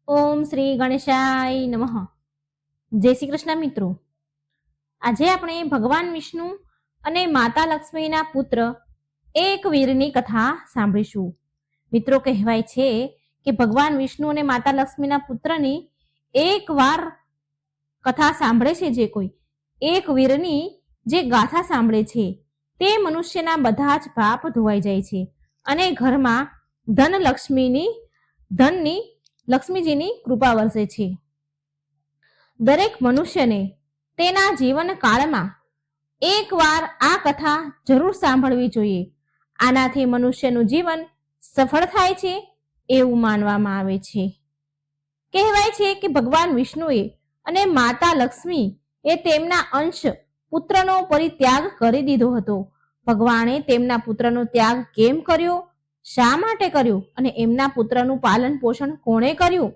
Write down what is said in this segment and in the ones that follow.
ઓમ શ્રી ગણેશાય નમઃ. જય શ્રી કૃષ્ણ મિત્રો. આજે આપણે ભગવાન વિષ્ણુ અને માતા લક્ષ્મીના પુત્ર એક વીરની કથા સાંભળીશું. મિત્રો, કહેવાય છે કે ભગવાન વિષ્ણુ અને માતા લક્ષ્મીના પુત્રની એક વાર કથા સાંભળે છે જે કોઈ, એક વીરની જે ગાથા સાંભળે છે તે મનુષ્યના બધા જ પાપ ધોવાઈ જાય છે અને ઘરમાં ધનની લક્ષ્મીજીની કૃપા વરસે છે. દરેક મનુષ્યને તેના જીવન કાળમાં એકવાર આ કથા જરૂર સાંભળવી જોઈએ. આનાથી મનુષ્યનું જીવન સફળ થાય છે એવું માનવામાં આવે છે. કહેવાય છે કે ભગવાન વિષ્ણુએ અને માતા લક્ષ્મી એ તેમના અંશ પુત્રનો પરિત્યાગ કરી દીધો હતો. ભગવાને તેમના પુત્રનો ત્યાગ કેમ કર્યો, શા માટે કર્યું અને એમના પુત્રનું પાલન પોષણ કોણે કર્યું,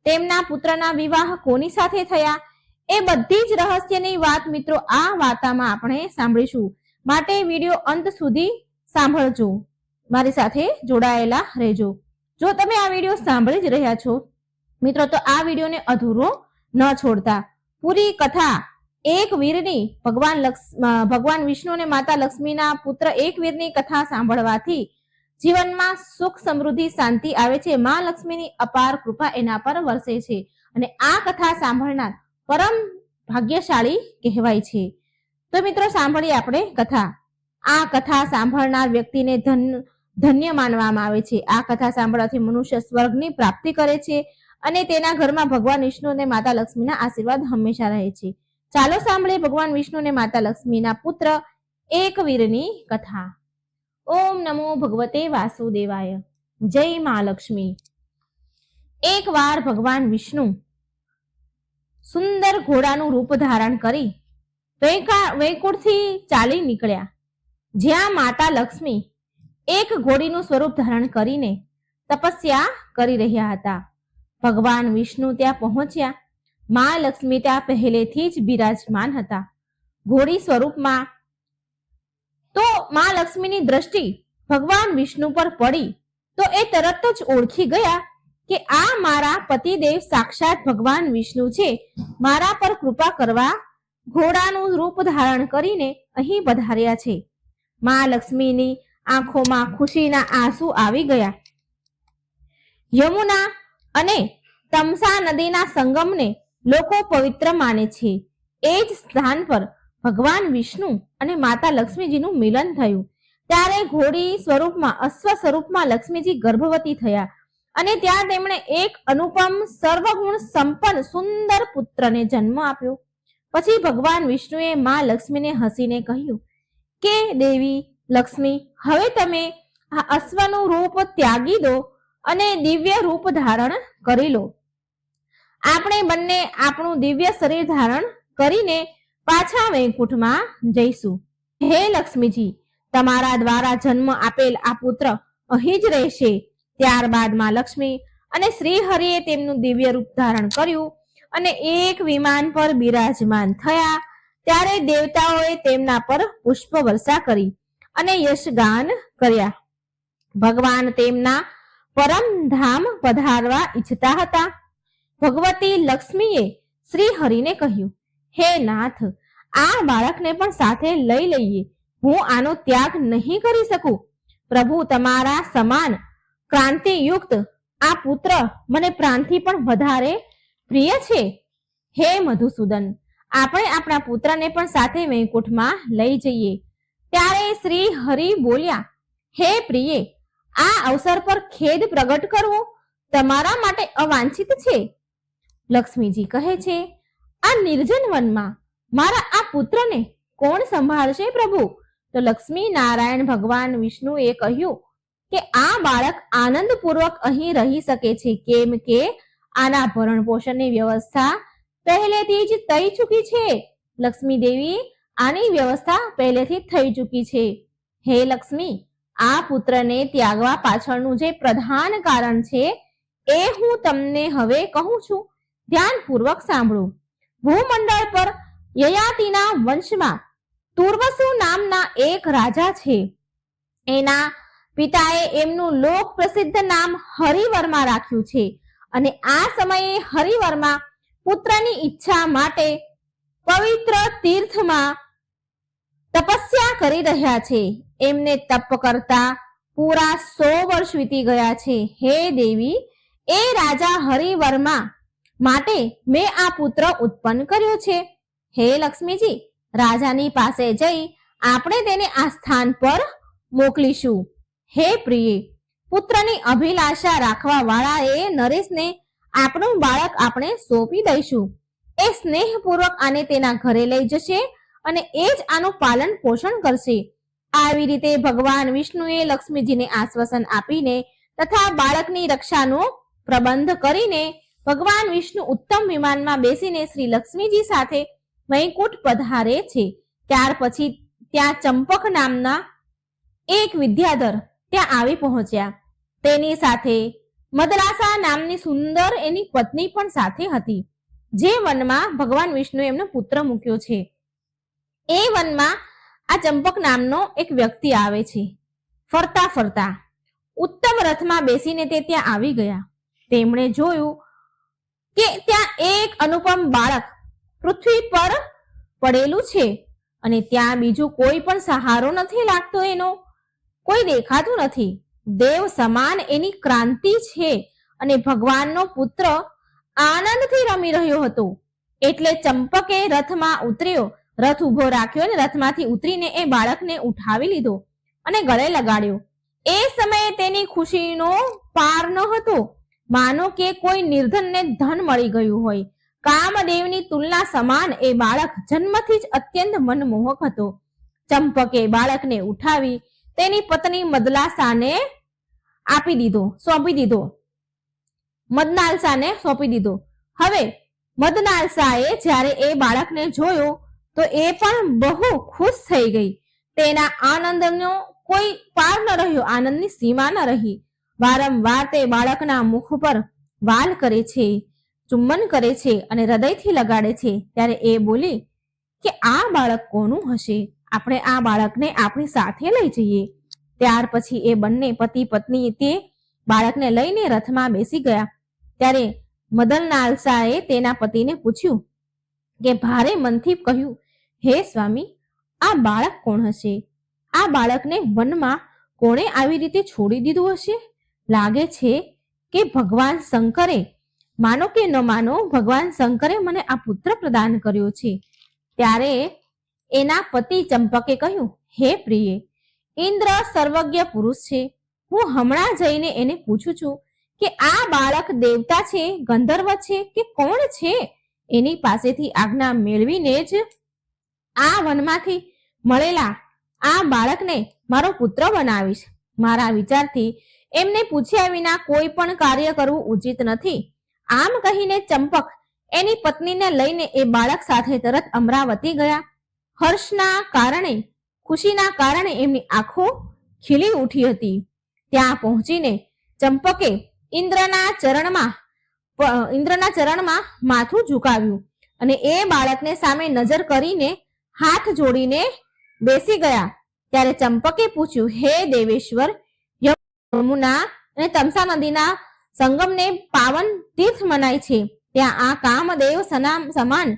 તેમના પુત્રના વિવાહ કોની સાથે થયા, એ બધી જ રહસ્યની વાત મિત્રો આ વાર્તામાં આપણે સાંભળીશું. માટે વિડીયો અંત સુધી સાંભળજો, મારી સાથે જોડાયેલા રહેજો. જો તમે આ વિડીયો સાંભળી જ રહ્યા છો મિત્રો તો આ વિડીયોને અધૂરો ન છોડતા. પૂરી કથા એક વીરની ભગવાન વિષ્ણુ અને માતા લક્ષ્મીના પુત્ર એક વીરની કથા સાંભળવાથી જીવનમાં સુખ, સમૃદ્ધિ, શાંતિ આવે છે. માં લક્ષ્મીની અપાર કૃપા એના પર વરસે છે અને આ કથા સાંભળનાર પરમ ભાગ્યશાળી કહેવાય છે. તો મિત્રો સાંભળીએ આપણે કથા. આ કથા સાંભળનાર વ્યક્તિને ધન્ય માનવામાં આવે છે. આ કથા સાંભળવાથી મનુષ્ય સ્વર્ગની પ્રાપ્તિ કરે છે અને તેના ઘરમાં ભગવાન વિષ્ણુ અને માતા લક્ષ્મીના આશીર્વાદ હંમેશા રહે છે. ચાલો સાંભળીએ ભગવાન વિષ્ણુ અને માતા લક્ષ્મીના પુત્ર એક વીરની કથા. ઓમ નમો ભગવતે વાસુદેવાય. જય મા લક્ષ્મી. એક વાર ભગવાન વિષ્ણુ સુંદર ઘોડાનું રૂપ ધારણ કરી વૈકુંઠથી ચાલી નીકળ્યા. જ્યાં માતા લક્ષ્મી એક ઘોડીનું સ્વરૂપ ધારણ કરીને તપસ્યા કરી રહ્યા હતા. ભગવાન વિષ્ણુ ત્યાં પહોંચ્યા. મા લક્ષ્મી ત્યાં પહેલેથી જ બિરાજમાન હતા ઘોડી સ્વરૂપમાં. તો મા લક્ષ્મીની દ્રષ્ટિ ભગવાન વિષ્ણુ પર પડી તો એ તરત જ ઓળખી ગયા કે આ મારા પતિદેવ સાક્ષાત ભગવાન વિષ્ણુ છે. મારા પર કૃપા કરવા ઘોડાનું રૂપ ધારણ કરીને અહીં પધાર્યા છે. મા લક્ષ્મીની આંખોમાં ખુશીના આંસુ આવી ગયા. યમુના અને તમસા નદીના સંગમને લોકો પવિત્ર માને છે. એ જ સ્થાન પર ભગવાન વિષ્ણુ અને માતા લક્ષ્મીજીનું મિલન થયું. ત્યારે ઘોડી સ્વરૂપમાં અશ્વ સ્વરૂપમાં લક્ષ્મીજી ગર્ભવતી થયા અને ત્યાં તેમણે એક અનુપમ સર્વગુણ સંપન્ન સુંદર પુત્રને જન્મ આપ્યો. પછી ભગવાન વિષ્ણુએ મા લક્ષ્મીને હસીને કહ્યું કે દેવી લક્ષ્મી, હવે તમે આ અશ્વનું રૂપ ત્યાગી દો અને દિવ્ય રૂપ ધારણ કરી લો. આપણે બંને આપણું દિવ્ય શરીર ધારણ કરીને પાછા વૈકુંઠમાં જઈશું. હે લક્ષ્મીજી, તમારા દ્વારા જન્મ આપેલ આ પુત્ર અહીં જ રહેશે. ત્યારબાદ માં લક્ષ્મી અને શ્રી હરિએ તેમનું દિવ્ય રૂપ ધારણ કર્યું અને એક વિમાન પર બિરાજમાન થયા. ત્યારે દેવતાઓએ તેમના પર પુષ્પ વર્ષા કરી અને યશગાન કર્યા. ભગવાન તેમના પરમ ધામ પધારવા ઈચ્છતા હતા. ભગવતી લક્ષ્મીએ શ્રી હરિને કહ્યું, હે નાથ, આ બાળકને પણ સાથે લઈ લઈએ. હું આનો ત્યાગ નહીં કરી શકું. પ્રભુ, તમારા સમાન ક્રાંતિયુક્ત આ પુત્ર મને પ્રાણથી પણ વધારે પ્રિય છે. હે મધુસૂદન, આપણે આપણા પુત્રને પણ સાથે વૈકુંઠમાં લઈ જઈએ. ત્યારે શ્રી હરિ બોલ્યા, હે પ્રિય, આ અવસર પર ખેદ પ્રગટ કરવો તમારા માટે અવાંછિત છે. લક્ષ્મીજી કહે છે, આ નિર્જન વનમાં મારા આ પુત્રને કોણ સંભાળશે પ્રભુ? તો લક્ષ્મી નારાયણ ભગવાન વિષ્ણુએ કહ્યું કે આ બાળક આનંદપૂર્વક અહીં રહી શકે છે, કેમ કે આના ભરણ પોષણની વ્યવસ્થા પહેલેથી જ થઈ ચૂકી છે. લક્ષ્મી દેવી, આની વ્યવસ્થા પહેલેથી થઈ ચૂકી છે. હે લક્ષ્મી, આ પુત્રને ત્યાગવા પાછળનું જે પ્રધાન કારણ છે એ હું તમને હવે કહું છું. ધ્યાનપૂર્વક સાંભળો. ભૂમંડળ પર યયાતિના વંશમાં તુર્વસુ નામના એક રાજા છે. એના પિતાએ એમનું લોક પ્રસિદ્ધ નામ હરિવર્મા રાખ્યું છે અને આ સમયે હરિવર્મા પુત્રની ઈચ્છા માટે પવિત્ર તીર્થમાં તપસ્યા કરી રહ્યા છે. એમને તપ કરતા પૂરા 100 વર્ષ વીતી ગયા છે. હે દેવી, એ રાજા હરિવર્મા માટે મેં આ પુત્ર ઉત્પન્ન કર્યો છે. હે લક્ષ્મીજી, રાજાની પાસે જઈ આપણે તેને આ સ્થાન પર મોકલીશું. હે પ્રિય, પુત્રની અભિલાષા રાખવા વાળા એ નરેશને આપણું બાળક આપણે સોંપી દઈશું. એ સ્નેહપૂર્વક આને તેના ઘરે લઈ જશે અને એ જ આનું પાલન પોષણ કરશે. આવી રીતે ભગવાન વિષ્ણુએ લક્ષ્મીજીને આશ્વાસન આપીને તથા બાળકની રક્ષાનો પ્રબંધ કરીને ભગવાન વિષ્ણુ ઉત્તમ વિમાનમાં બેસીને શ્રી લક્ષ્મીજી સાથે વૈકુંઠ પધારે છે. ત્યાર પછી ત્યાં ચંપક નામના એક વિદ્યાધર ત્યાં આવી પહોંચ્યા. તેની સાથે મદરાસા નામની સુંદર એની પત્ની પણ સાથે હતી. જે વનમાં ભગવાન વિષ્ણુએ એમનો પુત્ર મૂક્યો છે, એ વનમાં આ ચંપક નામનો એક વ્યક્તિ આવે છે. ફરતા ફરતા ઉત્તમ રથમાં બેસીને તે ત્યાં આવી ગયા. તેમણે જોયું કે ત્યાં એક અનુપમ બાળક પૃથ્વી પર પડેલું છે અને ત્યાં બીજું કોઈ પણ સહારો નથી લાગતો, એનો કોઈ દેખાતું નથી. દેવ સમાન એની ક્રાંતિ છે અને ભગવાનનો પુત્ર આનંદથી રમી રહ્યો હતો. એટલે ચંપકે રથમાં ઉતર્યો, રથ ઉભો રાખ્યો અને રથમાંથી ઉતરીને એ બાળકને ઉઠાવી લીધો અને ગળે લગાડ્યો. એ સમયે તેની ખુશીનો પાર ન હતો, માનો કે કોઈ નિર્ધનને ધન મળી ગયું હોય. કામદેવની તુલના સમાન એ બાળક જન્મથી જ અત્યંત મનમોહક હતો. ચંપકે બાળકને ઉઠાવી તેની પત્ની મદલાસાને સોંપી દીધો. મદનાલસાને સોંપી દીધો. હવે મદનાલસાએ જ્યારે એ બાળકને જોયો તો એ પણ બહુ ખુશ થઈ ગઈ. તેના આનંદનો કોઈ પાર ન રહ્યો, આનંદની સીમા ન રહી. વારંવાર તે બાળકના મુખ પર વાલ કરે છે, ચુંબન કરે છે અને હૃદયથી લગાડે છે. ત્યારે એ બોલી કે આ બાળક કોનું હશે? આપણે આ બાળકને આપણી સાથે લઈ જઈએ. ત્યાર પછી એ બંને પતિ પત્ની તે બાળકને લઈને રથમાં બેસી ગયા. ત્યારે મદનલાલસાએ તેના પતિને પૂછ્યું કે ભારે મનથી કહ્યું, હે સ્વામી, આ બાળક કોણ હશે? આ બાળકને વનમાં કોણે આવી રીતે છોડી દીધું હશે? લાગે છે કે ભગવાન શંકરે, માનો કે ન માનો, ભગવાન શંકરે મને આ પુત્ર પ્રદાન કર્યો છે. ત્યારે એના પતિ ચંપકે કહ્યું, હે પ્રિય, ઇન્દ્ર સર્વજ્ઞ પુરુષ છે. હું હમણાં જઈને એને પૂછું છું કે આ બાળક દેવતા છે, ગંધર્વ છે કે કોણ છે? એની પાસેથી આજ્ઞા મેળવીને જ આ વનમાંથી મળેલા આ બાળકને મારો પુત્ર બનાવીશ. મારા વિચારથી એમને પૂછ્યા વિના કોઈ પણ કાર્ય કરવું ઉચિત નથી. આમ કહીને ચંપક એની પત્નીને લઈને એ બાળક સાથે તરત અમરાવતી ગયા. હર્ષના કારણે, ખુશીના કારણે એમની આંખો ખીલી ઉઠી હતી. ત્યાં પહોંચીને ચંપકે ઇન્દ્રના ચરણમાં માથું ઝુકાવ્યું અને એ બાળકને સામે નજર કરીને હાથ જોડીને બેસી ગયા. ત્યારે ચંપકે પૂછ્યું, હે દેવેશ્વર, યમુના અને તમસા નદીના સંગમને પાવન તીર્થ મનાય છે. ત્યાં આ કામદેવ સમાન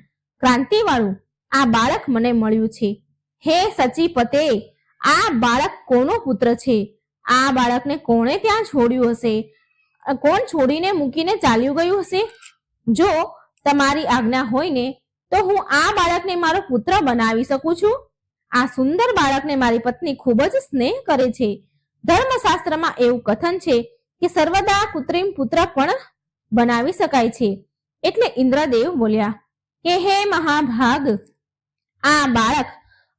ક્રાંતિવાળું આ બાળક મને મળ્યું છે. હે સચીપતે, આ બાળક કોનો પુત્ર છે? આ બાળકને કોણે ત્યાં છોડ્યું હશે? કોણ છોડીને મૂકીને ચાલ્યું ગયું હશે? જો તમારી આજ્ઞા હોય ને તો હું આ બાળકને મારો પુત્ર બનાવી શકું છું. આ સુંદર બાળકને મારી પત્ની ખૂબ જ સ્નેહ કરે છે. ધર્મશાસ્ત્રમાં એવું કથન છે કે સર્વદા કૃત્રિમ પુત્ર પણ બનાવી શકાય છે. એટલે ઇન્દ્રદેવ બોલ્યા કે હે મહાભાગ, આ બાળક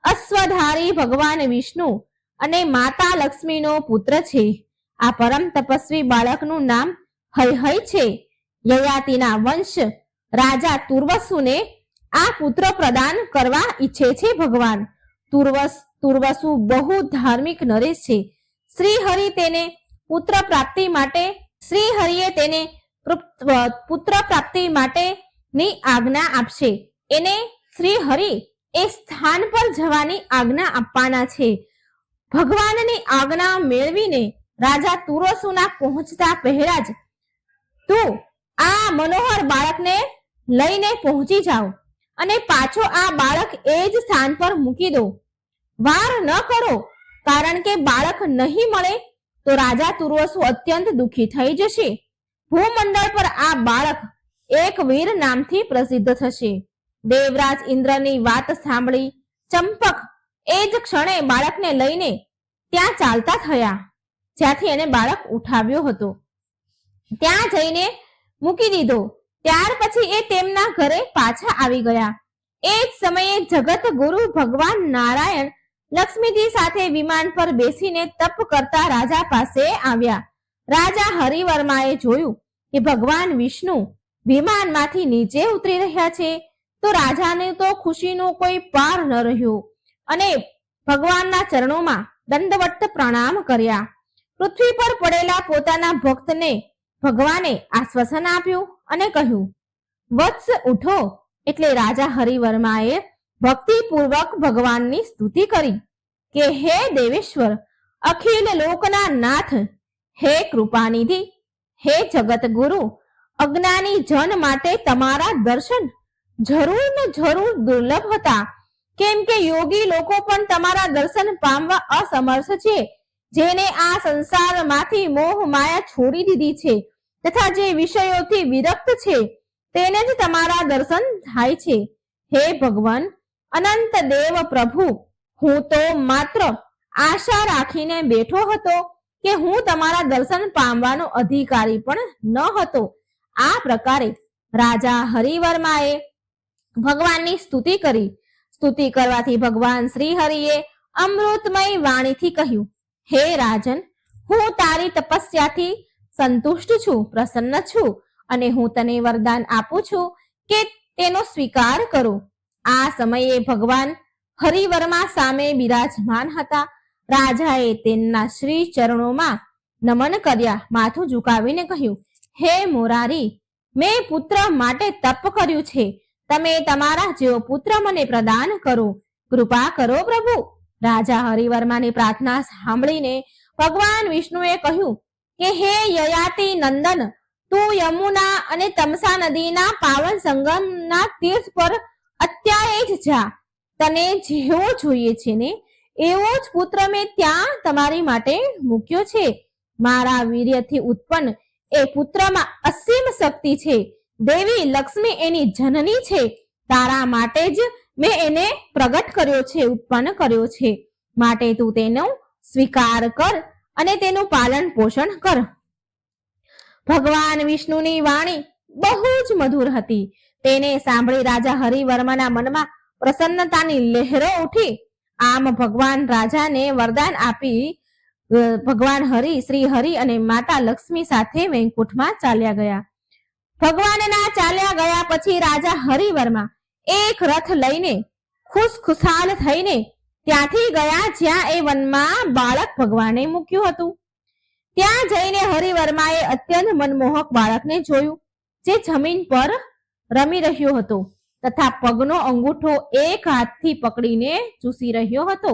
અશ્વધારી ભગવાન વિષ્ણુ અને માતા લક્ષ્મીનો પુત્ર છે. આ પરમ તપસ્વી બાળકનું નામ હૈહય છે. યયાતિના વંશ રાજા તુર્વસુને આ પુત્ર પ્રદાન કરવા ઈચ્છે છે. ભગવાન તુર્વસુ બહુ ધાર્મિક નરેશ છે. શ્રી હરિએ તેને પુત્ર પ્રાપ્તિ માટેની આજ્ઞા આપશે. એને શ્રી હરિ એ સ્થાન પર જવાની આજ્ઞા આપવાના છે. ભગવાનની આજ્ઞા મેળવીને રાજા તુર્વસુના પહોંચતા પહેલા જ તું આ મનોહર બાળકને લઈને પહોંચી જાઓ અને પાછો આ બાળક એ જ સ્થાન પર મૂકી દો. વાર ન કરો, કારણ કે બાળક નહીં મળે તો રાજા તુર્વસુ અત્યંત દુઃખી થઈ જશે. ભૂમંડળ પર આ બાળક એક વીર નામથી પ્રસિદ્ધ થશે. દેવરાજ ઇન્દ્રની વાત સાંભળી ચંપક એ જ ક્ષણે બાળકને લઈને ત્યાં ચાલતા થયા જ્યાંથી એને બાળક ઉઠાવ્યો હતો. ત્યાં જઈને મૂકી દીધો. ત્યાર પછી એ તેમના ઘરે પાછા આવી ગયા. એ જ સમયે જગત ગુરુ ભગવાન નારાયણ લક્ષ્મીજી સાથે વિમાન પર બેસીને તપ કરતા રાજા પાસે આવ્યા. રાજા હરિવર્માએ જોયું કે ભગવાન વિષ્ણુ વિમાનમાંથી નીચે ઉતરી રહ્યા છે તો રાજાને તો ખુશીનો કોઈ પાર ન રહ્યો અને ભગવાનના ચરણોમાં દંડવત પ્રણામ કર્યા. પૃથ્વી પર પડેલા પોતાના ભક્તને ભગવાને આશ્વાસન આપ્યું અને કહ્યું, વત્સ ઉઠો. એટલે રાજા હરિવર્માએ ભક્તિપૂર્વક ભગવાનની સ્તુતિ કરી કે હે દેવેશ્વર, અખિલ લોકના નાથ, હે કૃપાનિધિ, હે જગત ગુરુ, અજ્ઞાની જન માટે તમારા દર્શન જરૂર ને જરૂર દુર્લભ હતા. કેમ કે યોગી લોકો પણ તમારા દર્શન પામવા અસમર્થ છે. જેને આ સંસારમાંથી મોહ માયા છોડી દીધી છે તથા જે વિષયોથી વિરક્ત છે તેને જ તમારા દર્શન થાય છે. હે ભગવાન અનંત દેવ પ્રભુ, હું તો માત્ર આશા રાખીને બેઠો હતો કે હું તમારા દર્શન પામવાનો અધિકારી પણ ન હતો. આ પ્રકારે રાજા હરિવર્માએ ભગવાનની સ્તુતિ કરી. સ્તુતિ કરવાથી ભગવાન શ્રી હરિએ અમૃતમય વાણીથી કહ્યું, હે રાજન, હું તારી તપસ્યાથી સંતુષ્ટ છું, પ્રસન્ન છું અને હું તને વરદાન આપું છું કે તેનો સ્વીકાર કરો. આ સમયે ભગવાન હરિવર્મા સામે બિરાજમાન હતા. રાજાએ તેમના શ્રી ચરણોમાં નમન કર્યા. માથું ઝુકાવીને કહ્યું, હે મોરારી, મેં પુત્ર માટે તપ કર્યું છે. તમે તમારા જેવો પુત્ર મને પ્રદાન કરો. કૃપા કરો પ્રભુ. રાજા હરિવર્માની પ્રાર્થના સાંભળીને ભગવાન વિષ્ણુએ કહ્યું કે હે યયાતિ નંદન, તું યમુના અને તમસા નદીના પાવન સંગમના તીર્થ પર અત્યારે જ જા. તને જેવો જોઈએ છે ને એવો જ પુત્ર મેં ત્યાં તમારી માટે મૂક્યો છે. મારા વીર્યથી ઉત્પન્ન એ પુત્રમાં અસીમ શક્તિ છે. દેવી લક્ષ્મી એની જનની છે. તારા માટે જ મેં એને પ્રગટ કર્યો છે, ઉત્પન્ન કર્યો છે. માટે તું તેનો સ્વીકાર કર અને તેનું પાલન પોષણ કર. ભગવાન વિષ્ણુની વાણી બહુ જ મધુર હતી. તેને સાંભળી રાજા હરિવર્માના મનમાં પ્રસન્નતાની લહેરો ઉઠી. આમ ભગવાન રાજાને વરદાન આપી ભગવાન હરિ, શ્રી હરિ અને માતા લક્ષ્મી સાથે વૈકુંઠમાં ચાલ્યા ગયા. ભગવાનના ચાલ્યા ગયા પછી રાજા હરિવર્મા એક રથ લઈને ખુશખુશાલ થઈને ત્યાંથી ગયા જ્યાં એ વનમાં બાળક ભગવાને મૂક્યું હતું. ત્યાં જઈને હરિવર્માએ અત્યંત મનમોહક બાળકને જોયું જે જમીન પર રમી રહ્યો હતો તથા પગનો અંગૂઠો એક હાથથી પકડીને ચૂસી રહ્યો હતો.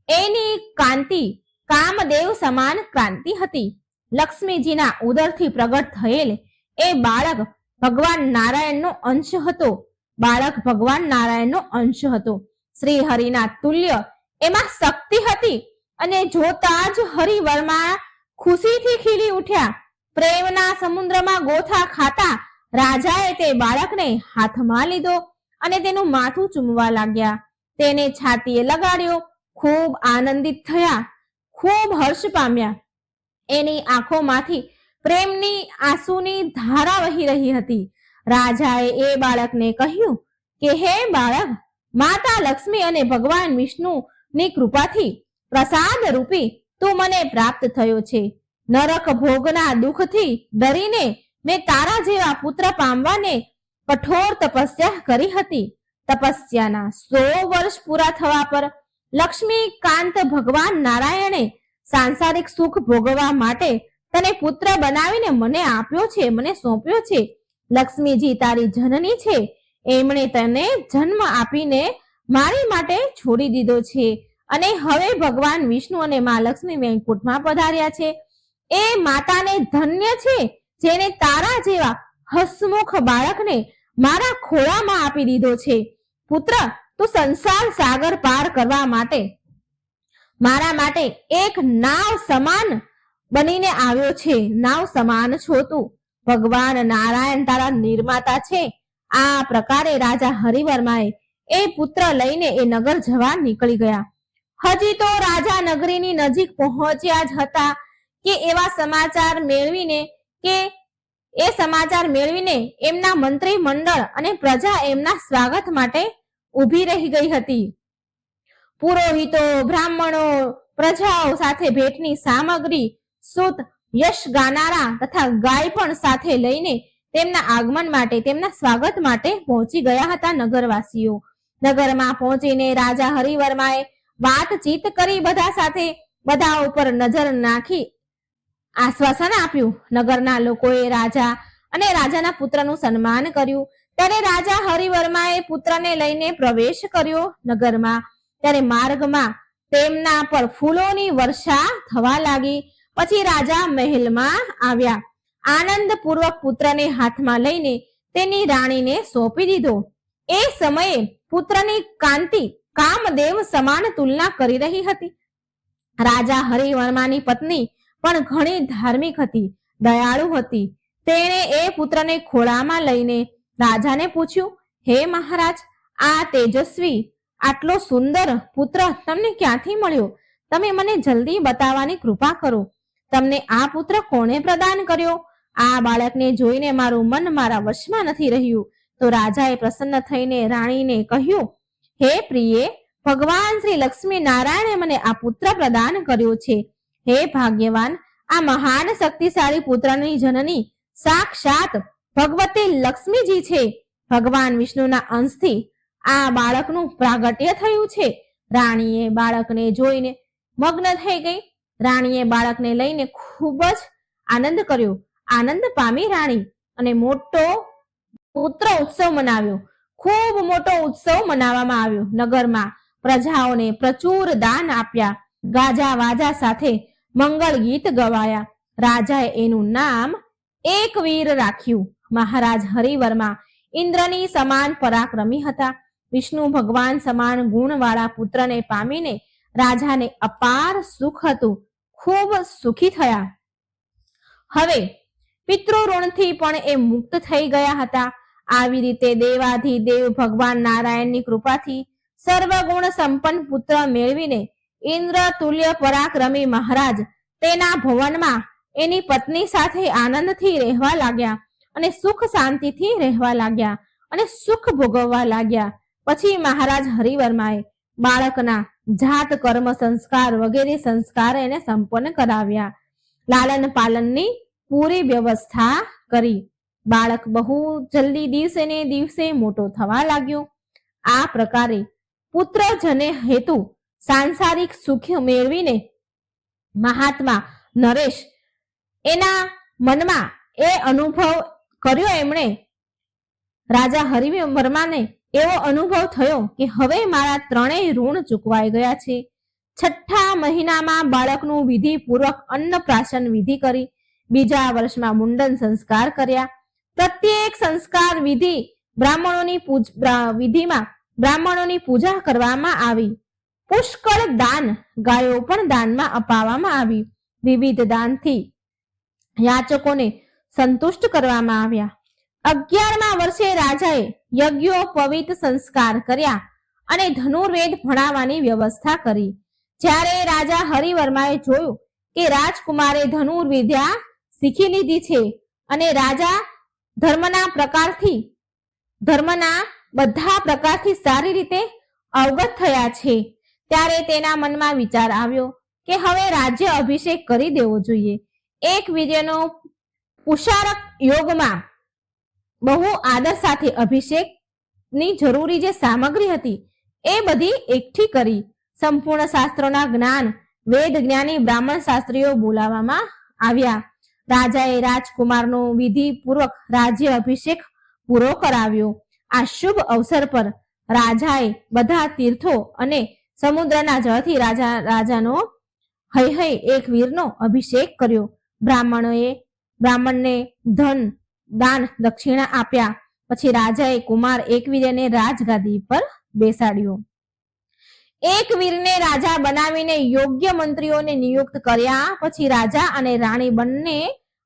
એની કાંતિ કામદેવ સમાન કાંતિ હતી. લક્ષ્મીજીના ઉદરથી પ્રગટ થયેલ એ બાળક ભગવાન નારાયણનો અંશ હતો. બાળક ભગવાન નારાયણનો અંશ હતો. શ્રી હરિના તુલ્ય એમાં શક્તિ હતી અને જોતા જ હરિવર્મા ખુશીથી ખીલી ઉઠ્યા. પ્રેમના સમુદ્રમાં ગોથા ખાતા રાજાએ તે બાળકને હાથમાં લીધો અને તેનું માથું ચૂમવા લાગ્યા. તેને છાતીએ લગાડ્યો. ખૂબ આનંદિત થયા, ખૂબ હર્ષ પામ્યા. એની આંખોમાંથી પ્રેમની આંસુની ધારા વહી રહી હતી. રાજાએ એ બાળકને કહ્યું કે હે બાળક, માતા લક્ષ્મી અને ભગવાન વિષ્ણુની કૃપાથી પ્રસાદ રૂપી તું મને પ્રાપ્ત થયો છે. નરક ભોગના દુઃખથી ડરીને મેં તારા જેવા પુત્ર પામવાને કઠોર તપસ્યા કરી હતી. તપસ્યાના 100 વર્ષ પૂરા થવા પર લક્ષ્મીકાંત ભગવાન નારાયણે સાંસારિક સુખ ભોગવવા માટે તને પુત્ર બનાવીને મને આપ્યો છે, મને સોંપ્યો છે. લક્ષ્મીજી તારી જનની છે. એમણે તને જન્મ આપીને મારી માટે છોડી દીધો છે અને હવે ભગવાન વિષ્ણુ અને મા લક્ષ્મી વૈકુંઠમાં પધાર્યા છે. એ માતાને ધન્ય છે જેને તારા જેવા હસમુખ બાળકને મારા ખોળામાં આપી દીધો છે. પુત્ર, તું સંસાર સાગર પાર કરવા માટે મારા માટે એક નાવ સમાન બનીને આવ્યો છે. નાવ સમાન છો તું. ભગવાન નારાયણ તારા નિર્માતા છે. આ પ્રકારે રાજા હરિવર્માએ એ પુત્ર લઈને એ નગર જવા નીકળી ગયા. હજી તો રાજા નગરીની નજીક પહોંચ્યા જ હતા કે એવા સમાચાર મેળવીને એમના મંત્રી મંડળ અને પ્રજા એમના સ્વાગત માટે ઊભી રહી ગઈ હતી. પુરોહિતો, બ્રાહ્મણો, પ્રજાઓ સાથે ભેટની સામગ્રી, સૂત, યશ ગાનારા તથા ગાય પણ સાથે લઈને તેમના આગમન માટે, તેમના સ્વાગત માટે પહોંચી ગયા હતા નગરવાસીઓ. નગરમાં પહોંચીને રાજા હરિવર્માએ વાતચીત કરી બધા સાથે, બધા ઉપર નજર નાખી આશ્વાસન આપ્યું. નગરના લોકોએ રાજા અને રાજાના પુત્રનું સન્માન કર્યું. ત્યારે રાજા હરિવર્માએ પુત્રને લઈને પ્રવેશ કર્યો નગરમાં. ત્યારે માર્ગમાં તેમના પર ફૂલોની વર્ષા થવા લાગી. પછી રાજા મહેલમાં આવ્યા. આનંદપૂર્વક પુત્રને હાથમાં લઈને તેની રાણીને સોંપી દીધો. એ સમયે પુત્રની કાંતિ કામદેવ સમાન તુલના કરી રહી હતી. રાજા હરિવર્માની પત્ની પણ ઘણી ધાર્મિક હતી, દયાળુ હતી. તેણે એ પુત્રને ખોળામાં લઈને રાજાને પૂછ્યું, હે મહારાજ, આ તેજસ્વી, આટલો સુંદર પુત્ર તમને ક્યાંથી મળ્યો? તમે મને જલ્દી બતાવવાની કૃપા કરો. તમને આ પુત્ર કોણે પ્રદાન કર્યો? આ બાળકને જોઈને મારું મન મારા વશમાં નથી રહ્યું. તો રાજાએ પ્રસન્ન થઈને રાણીને કહ્યું, હે પ્રિયે, ભગવાન શ્રી લક્ષ્મી નારાયણે મને આ પુત્ર પ્રદાન કર્યો છે. હે ભાગ્યવાન, આ મહાન શક્તિશાળી પુત્રની જનની સાક્ષાત ભગવતી લક્ષ્મીજી છે. ભગવાન વિષ્ણુના અંશથી આ બાળકનું પ્રાગટ્ય થયું છે. રાણીએ બાળકને જોઈને મગ્ન થઈ ગઈ. રાણીએ બાળકને લઈને ખૂબ જ આનંદ કર્યો. આનંદ પામી રાણી અને મોટો પુત્ર ઉત્સવ મનાવ્યો. ખૂબ મોટો ઉત્સવ મનાવવામાં આવ્યો. નગરમાં પ્રજાઓને પ્રચુર દાન આપ્યા. ગાજા વાજા સાથે મંગળ ગીત ગવાયા. રાજાએ એનું નામ એકવીર રાખ્યું. મહારાજ હરિવર્મા ઇન્દ્રની સમાન પરાક્રમી હતા. વિષ્ણુ ભગવાન સમાન ગુણવાળા પુત્રને પામીને રાજાને અપાર સુખ હતું. ખૂબ સુખી થયા. હવે પિતૃઋણથી પણ એ મુક્ત થઈ ગયા હતા. આવી રીતે દેવાધિદેવ ભગવાન નારાયણની કૃપાથી સર્વગુણ સંપન્ન પુત્ર મેળવીને ઇન્દ્ર તુલ્ય પરાક્રમી મહારાજ તેના ભવનમાં એની પત્ની સાથે આનંદથી રહેવા લાગ્યા અને સુખ શાંતિથી રહેવા લાગ્યા અને સુખ ભોગવવા લાગ્યા. પછી મહારાજ હરિવર્માએ બાળકના જાત કર્મ સંસ્કાર વગેરે સંસ્કાર એને સંપન્ન કરાવ્યા. લાલન પાલનની પૂરી વ્યવસ્થા કરી. બાળક બહુ જલ્દી દિવસે ને દિવસે મોટો થવા લાગ્યો. આ પ્રકારે પુત્ર જને હેતુ સાંસારિક સુખ મેળવીને મહાત્મા નરેશ એના મનમાં એ અનુભવ કર્યો. એમણે રાજા હરિવર્માને એવો અનુભવ થયો કે હવે મારા ત્રણેય ઋણ ચૂકવાઈ ગયા છે. છઠ્ઠા મહિનામાં બાળકનું વિધિપૂર્વક અન્નપ્રાશન વિધિ કરી. બીજા વર્ષમાં મુંડન સંસ્કાર કર્યા. પ્રત્યેક સંસ્કાર વિધિમાં બ્રાહ્મણોની પૂજા કરવામાં આવી. પુષ્કળ દાન, ગાયો પણ દાનમાં અપાવવામાં આવી. વિવિધ દાનથી યાચકોને સંતુષ્ટ કરવામાં આવ્યા. 11મા વર્ષે રાજાએ યજ્ઞોપવિત સંસ્કાર કર્યા અને ધનુર્વેદ ભણાવવાની વ્યવસ્થા કરી. જ્યારે રાજા હરિવર્માએ જોયું કે રાજકુમારે ધનુર્વિદ્યા શીખી લીધી છે અને રાજા ધર્મના બધા પ્રકારથી સારી રીતે અવગત થયા છે, ત્યારે તેના મનમાં વિચાર આવ્યો કે હવે રાજ્ય અભિષેક કરી દેવો જોઈએ. એક વીર્યનો પુષારક યોગમાં બહુ આદર સાથે અભિષેકની જરૂરી જે સામગ્રી હતી એ બધી એકઠી કરી. સંપૂર્ણ શાસ્ત્રોના જ્ઞાન વેદ જ્ઞાની બ્રાહ્મણ શાસ્ત્રીઓ બોલાવવામાં આવ્યા. રાજાએ રાજકુમારનો વિધિપૂર્વક રાજ્ય અભિષેક પૂરો કરાવ્યો. આ શુભ અવસર પર રાજાએ બધા તીર્થો અને સમુદ્રના જળથી રાજાનો હૈ એક વીરનો અભિષેક કર્યો. બ્રાહ્મણને ધન, દાન દક્ષિણા આપ્યા. પછી રાજાએ કુમાર એકવીરને રાજગાદી પર બેસાડ્યો. એકવીરને રાજા બનાવીને યોગ્ય મંત્રીઓને નિયુક્ત કર્યા. પછી રાજા અને રાણી બંને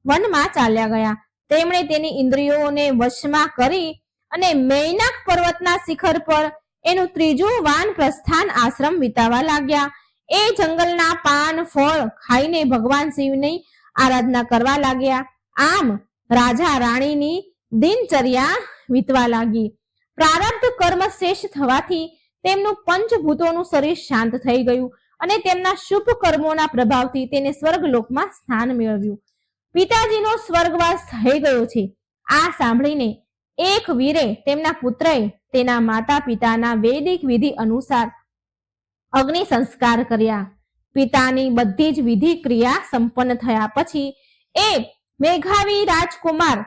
વનમાં ચાલ્યા ગયા. તેમણે તેની ઇન્દ્રિયોને વશમાં કરી અને મૈનાક પર્વતના શિખર પર એનું ત્રીજું વાનપ્રસ્થાન આશ્રમ વિતાવા લાગ્યા. એ જંગલના પાન ફળ ખાઈને ભગવાન શિવની આરાધના કરવા લાગ્યા. આમ રાજા રાણીની દિનચર્યા વીતવા લાગી. પ્રારબ્ધ કર્મ શેષ થવાથી તેમનું પંચભૂતોનું શરીર શાંત થઈ ગયું અને તેમના શુભ કર્મોના પ્રભાવથી તેને સ્વર્ગલોકમાં સ્થાન મેળવ્યું. પિતાજીનો સ્વર્ગવાસ થઈ ગયો છે. આ સાંભળીને એક વીરે તેમના પુત્રએ તેના માતા પિતાના વૈદિક વિધિ અનુસાર અગ્નિ સંસ્કાર કર્યા. પિતાની બધી જ વિધિ ક્રિયા સંપન્ન થયા પછી એ મેઘાવી રાજકુમાર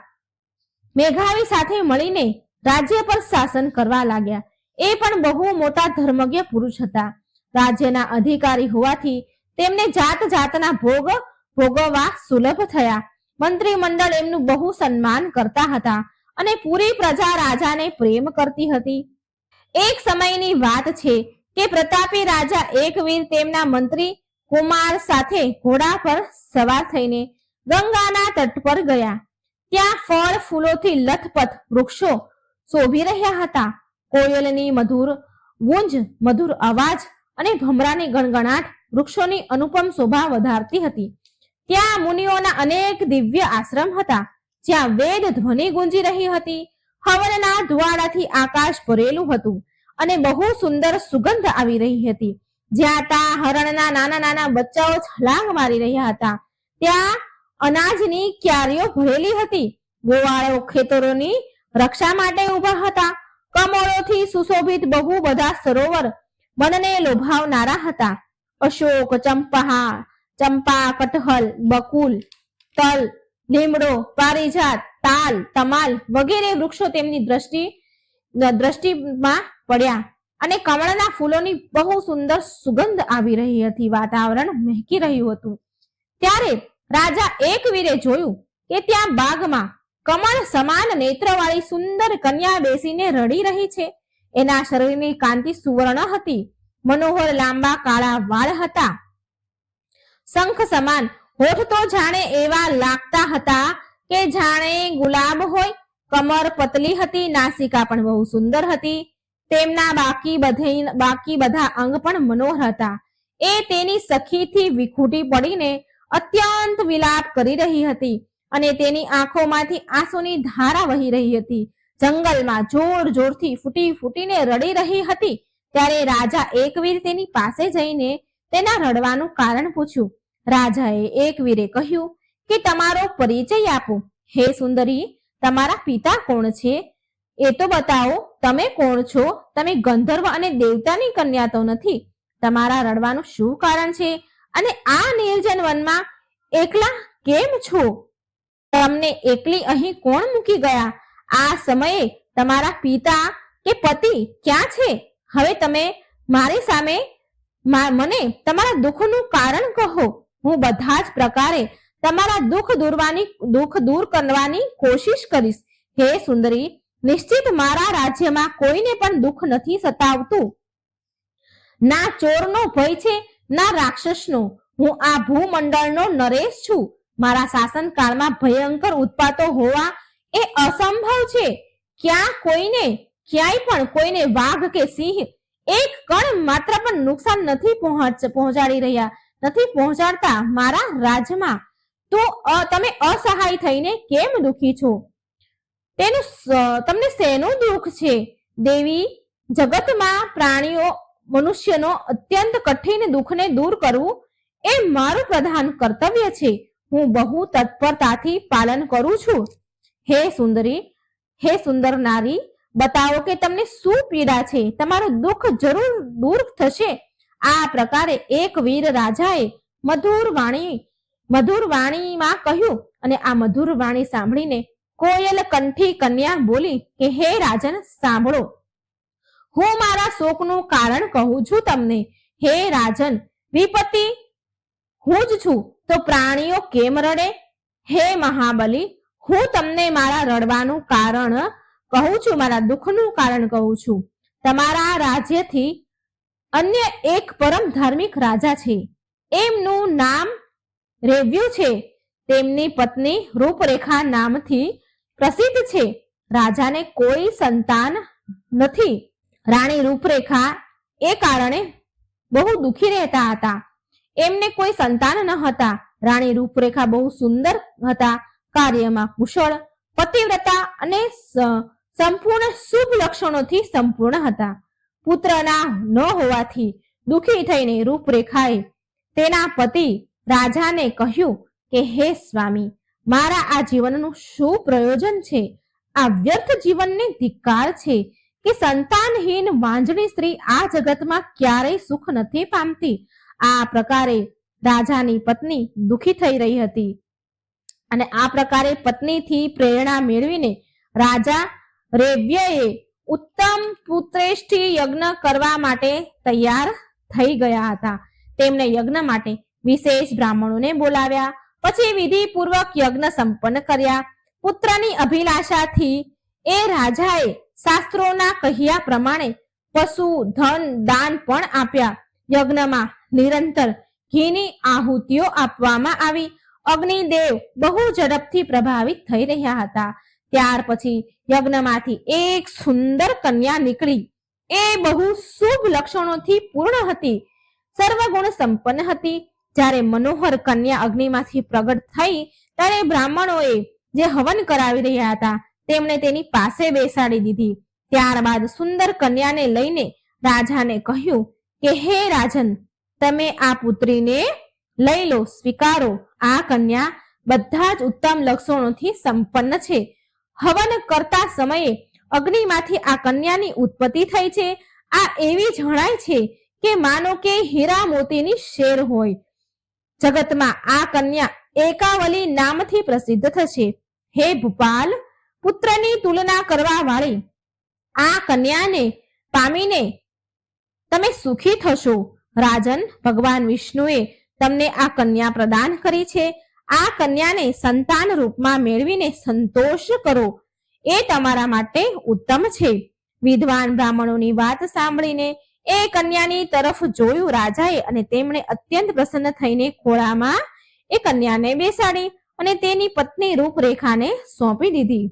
મેઘાવી સાથે મળીને રાજ્ય પર શાસન કરવા લાગ્યા. એ પણ બહુ મોટા ધર્મજ્ઞ પુરુષ હતા. રાજ્યના અધિકારી હોવાથી તેમને જાત જાતના ભોગ ભોગવવા સુલભ થયા. મંત્રી મંડળ એમનું બહુ સન્માન કરતા હતા અને પૂરી પ્રજા રાજાને પ્રેમ કરતી હતી. એક સમયની વાત છે કે પ્રતાપી રાજા એકવીર તેમના મંત્રી કુમાર સાથે ઘોડા પર સવાર થઈને ગંગાના તટ પર ગયા. ત્યાં ફળ ફૂલોથી લથપથ વૃક્ષો શોભી રહ્યા હતા. કોયલની મધુર ગુંજ, મધુર અવાજ અને ભમરાની ગણગણાટ વૃક્ષોની અનુપમ શોભા વધારતી હતી. ત્યાં મુનિઓના અનેક દિવ્ય આશ્રમ હતા, જ્યાં વેદ ધ્વનિ ગુંજી રહી હતી. હવનના ધુવાડાથી આકાશ ભરેલું હતું અને બહુ સુંદર સુગંધ આવી રહી હતી. જ્યાં તા હરણના નાના નાના બચ્ચાઓ છલાંગ મારી રહ્યા હતા. ત્યાં અનાજની ક્યારીઓ ભરેલી હતી. ગોવાળો ખેતરોની રક્ષા માટે ઉભા હતા. કમળોથી સુશોભિત બહુ બધા સરોવર મનને લોભાવનારા હતા. અશોક, ચંપા, કટહલ, બકુલ, તલ, લીમડો, પારિજાત, તાલ, તમાલ વગેરે વૃક્ષો તેમની દ્રષ્ટિમાં પડ્યા અને કમળના ફૂલોની બહુ સુંદર સુગંધ આવી રહી હતી. વાતાવરણ મહેકી રહ્યું હતું. ત્યારે રાજા એકવીરે જોયું કે ત્યાં બાગમાં કમળ સમાન નેત્રવાળી સુંદર કન્યા બેસીને રડી રહી છે. એના શરીરની કાંતિ સુવર્ણ હતી. મનોહર લાંબા કાળા વાળ હતા. શંખ સમાન હોઠ તો જાણે એવા લાગતા હતા કે જાણે ગુલાબ હોય. કમર પતલી હતી. નાસિકા પણ બહુ સુંદર હતી. તેમના બાકી બધા અંગ પણ મનોહર હતા. એ તેની સખીથી વિખૂટી પડીને અત્યંત વિલાપ કરી રહી હતી અને તેની આંખોમાંથી આંસુની ધારા વહી રહી હતી. જંગલમાં જોર જોરથી ફૂટીને રડી રહી હતી. ત્યારે રાજા એકવીર તેની પાસે જઈને તેના રડવાનું કારણ પૂછ્યું. રાજાએ એકવીરે કહ્યું કે તમારો પરિચય આપો. હે સુંદરી, તમારા પિતા કોણ છે એ તો બતાવો. તમે કોણ છો? તમે ગંધર્વ અને દેવતાની કન્યા તો નથી. તમારા રડવાનું શું કારણ છે અને આ નિર્જન વનમાં એકલા કેમ છો? તમને એકલી અહીં કોણ મૂકી ગયા? આ સમયે તમારા પિતા કે પતિ ક્યાં છે? હવે તમે મારી સામે મને તમારા દુઃખનું કારણ કહો. હું બધા જ પ્રકારે તમારા દુઃખ દૂર કરવાની કોશિશ કરીશ. હે સુંદરી, નિશ્ચિત મારા રાજ્યમાં કોઈને પણ દુઃખ નથી સતાવતું. ના ચોરનો ભય છે, ના રાક્ષસનો. હું આ ભૂમંડળનો નરેશ છું. મારા શાસનકાળમાં ભયંકર ઉત્પાતો હોવા એ અસંભવ છે. ક્યાંય પણ કોઈને વાઘ કે સિંહ એક કણ માત્ર પણ નુકસાન નથી પહોંચાડતા. મારા રાજ્યમાં તો તમે અસહાય થઈને કેમ દુખી છો? તમને શેનું દુઃખ છે? દેવી, જગતમાં પ્રાણીઓ મનુષ્યનો અત્યંત કઠિન દુઃખને દૂર કરવું એ મારું પ્રધાન કર્તવ્ય છે. હું બહુ તત્પરતાથી પાલન કરું છું. હે સુંદરી, હે સુંદર નારી, બતાવો કે તમને શું પીડા છે. તમારું દુઃખ જરૂર દૂર થશે. આ પ્રકારે એક વીર રાજાએ મધુર વાણીમાં કહ્યું અને આ મધુર વાણી સાંભળીને કોયલ કંઠી કન્યા બોલી કે હે રાજન, સાંભળો, હું મારા શોકનું કારણ કહું છું તમને. હે રાજન, વિપત્તિ હું જ છું તો પ્રાણીઓ કેમ રડે? હે મહાબલી, હું તમને મારા રડવાનું કારણ કહું છું, મારા દુઃખનું કારણ કહું છું. તમારા રાજ્યથી અન્ય એક પરમ ધાર્મિક રાજા છે. એમનું નામ રેવ્યુ છે. તેમની પત્ની રૂપરેખા નામથી પ્રસિદ્ધ છે. રાજાને કોઈ સંતાન નથી. રાણી રૂપરેખા એ કારણે બહુ દુઃખી રહેતા હતા. એમને કોઈ સંતાન ન હતા. રાણી રૂપરેખા બહુ સુંદર હતા, કાર્યમાં કુશળ, પતિવ્રતા અને સંપૂર્ણ શુભ લક્ષણોથી સંપૂર્ણ હતા. પુત્રના ન હોવાથી દુઃખી થઈને રૂપરેખાએ તેના પતિ રાજાને કહ્યું કે હે સ્વામી, મારા આ જીવનનું શું પ્રયોજન છે? આ વ્યર્થ જીવનને ધિક્કાર છે કે સંતાનહીન વાંજણી સ્ત્રી આ જગતમાં ક્યારેય સુખ નથી પામતી. આ પ્રકારે રાજાની પત્ની દુઃખી થઈ રહી હતી અને આ પ્રકારે પત્નીથી પ્રેરણા મેળવીને રાજા રેવ્યએ ઉત્તમ પુત્રેષ્ઠી યજ્ઞ કરવા માટે તૈયાર થઈ ગયા હતા. તેમણે યજ્ઞ માટે વિશેષ બ્રાહ્મણોને બોલાવ્યા. પછી વિધિપૂર્વક યજ્ઞ સંપન્ન કર્યા. પુત્રની અભિલાષાથી એ રાજાએ શાસ્ત્રોના કહ્યા પ્રમાણે પશુ, ધન, દાન પણ આપ્યા. યજ્ઞમાં નિરંતર ઘીની આહુતિઓ આપવામાં આવી. અગ્નિદેવ બહુ ઝડપથી પ્રભાવિત થઈ રહ્યા હતા. ત્યાર પછી યજ્ઞમાંથી એક સુંદર કન્યા નીકળી. એ બહુ શુભ લક્ષણોથી પૂર્ણ હતી, સર્વગુણ સંપન્ન હતી. જ્યારે મનોહર કન્યા અગ્નિમાંથી પ્રગટ થઈ ત્યારે બ્રાહ્મણોએ જે હવન કરાવી રહ્યા હતા તેમણે તેની પાસે બેસાડી દીધી. ત્યારબાદ સુંદર કન્યાને લઈને રાજાને કહ્યું કે હે રાજન, તમે આ પુત્રીને લઈ લો, સ્વીકારો. આ કન્યા બધા જ ઉત્તમ લક્ષણોથી સંપન્ન છે. હવન કરતા સમયે અગ્નિમાંથી આ કન્યાની ઉત્પત્તિ થઈ છે. આ એવી જણાય છે કે માનો કે હીરા મોતીની શેર હોય. જગતમાં આ કન્યા એકાવલી નામથી પ્રસિદ્ધ થશે. હે ભૂપાલ, પુત્રની તુલના કરવા વાળી આ કન્યાને પામીને તમે સુખી થશો. રાજન, ભગવાન વિષ્ણુએ તમને આ કન્યા પ્રદાન કરી છે. આ કન્યાને સંતાન રૂપમાં મેળવીને સંતોષ કરો, એ તમારા માટે ઉત્તમ છે. વિદ્વાન બ્રાહ્મણોની વાત સાંભળીને એ કન્યાની તરફ જોયું રાજાએ અને તેમણે અત્યંત પ્રસન્ન થઈને ખોળામાં એ કન્યાને બેસાડી અને તેની પત્ની રૂપરેખાને સોંપી દીધી.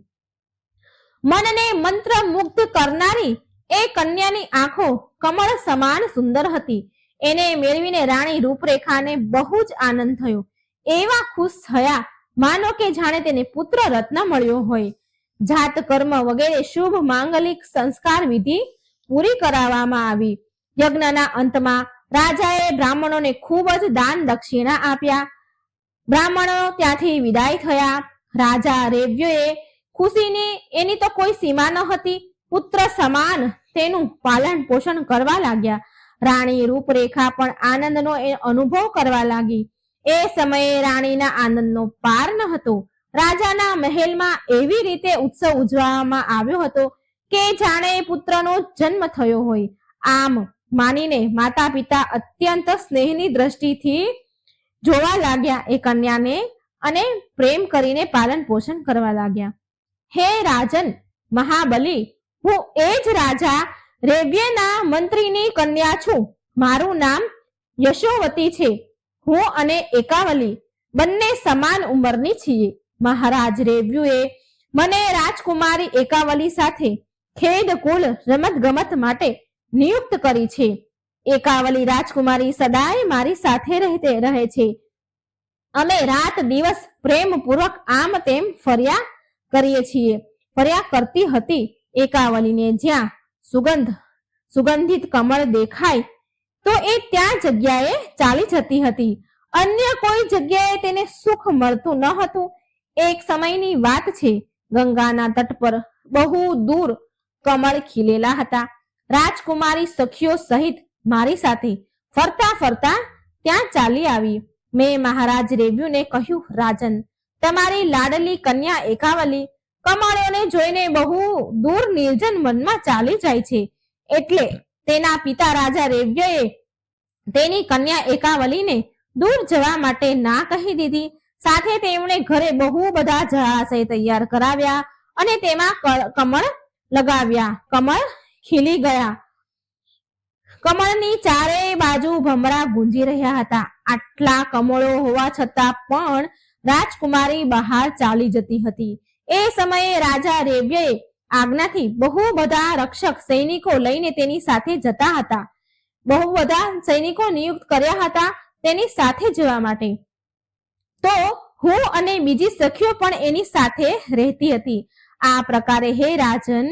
મનને મંત્ર મુગ્ધ કરનારી એ કન્યાની આંખો કમળ સમાન સુંદર હતી. એને મેળવીને રાણી રૂપરેખાને બહુ જ આનંદ થયો. એવા ખુશ થયા માનો કે જાણે તેને પુત્ર રત્ન મળ્યો હોય. જાત કર્મ વગેરે શુભ માંગલિક સંસ્કાર વિધિ પૂરી કરાવવામાં આવી. યજ્ઞના અંતમાં રાજાએ બ્રાહ્મણોને ખૂબ જ દાન દક્ષિણા આપ્યા. બ્રાહ્મણો ત્યાંથી વિદાય થયા. રાજા રેવ્યએ ખુશીની એની તો કોઈ સીમા ન હતી. પુત્ર સમાન તેનું પાલન પોષણ કરવા લાગ્યા. રાણી રૂપરેખા પણ આનંદનો અનુભવ કરવા લાગી. એ સમયે રાણીના આનંદનો પાર ન હતો. રાજાના મહેલમાં એવી રીતે ઉત્સવ ઉજવવામાં આવ્યો હતો કે જાણે પુત્રનો જન્મ થયો હોય. આમ માનીને માતા પિતા અત્યંત સ્નેહની દ્રષ્ટિથી જોવા લાગ્યા એ કન્યાને અને પ્રેમ કરીને પાલન પોષણ કરવા લાગ્યા. હે રાજન મહાબલી, હું એ જ રાજા રેવ્યના મંત્રીની કન્યા છું. મારું નામ યશોવતી છે. હું અને એકાવલી બંને સમાન ઉંમરની છીએ. મહારાજ રેવ્યુએ મને રાજકુમારી એકાવલી સાથે ખેદ કુલ રમત ગમત માટે નિયુક્ત કરી છે. એકાવલી રાજકુમારી સદાય મારી સાથે રહે છે. અમે રાત દિવસ પ્રેમપૂર્વક આમ તેમ ફર્યા કરીએ છીએ. ફર્યા કરતી હતી. એકાવલીને જ્યાં સુગંધિત કમળ દેખાય તો એ ત્યાં જગ્યાએ ચાલી જતી હતી. અન્ય કોઈ જગ્યાએ તેને સુખ મળતું ન હતું. એક સમયની વાત છે. ગંગાના તટ પર બહુ દૂર કમળ ખીલેલા હતા. રાજકુમારી સખીઓ સહિત મારી સાથે ફરતા ફરતા ત્યાં ચાલી આવી. મેં મહારાજ રેવ્યુને કહ્યું, રાજન, તમારી લાડલી કન્યા એકાવલી કમળોને જોઈને બહુ દૂર નિર્જન વનમાં ચાલી જાય છે. એટલે તેના પિતા રાજા રેવ્યએ તેની કન્યા એકાવલીને દૂર જવા માટે ના કહી દીધી. સાથે તેમણે ઘરે બહુ બધા જળાશય તૈયાર કરાવ્યા અને તેમાં કમળ લગાવ્યા. કમળ ખીલી ગયા. કમળની ચારે બાજુ ભમરા ગુંજી રહ્યા હતા. આટલા કમળો હોવા છતાં પણ રાજકુમારી બહાર ચાલી જતી હતી. એ સમયે રાજા રેબ્યએ આજ્ઞાથી બહુ બધા રક્ષક સૈનિકો લઈને તેની સાથે જતા હતા. બહુ બધા સૈનિકો નિયુક્ત કર્યા હતા તેની સાથે જવા માટે. તો હું અને બીજી સખીઓ પણ એની સાથે રહેતી હતી. આ પ્રકારે હે રાજન,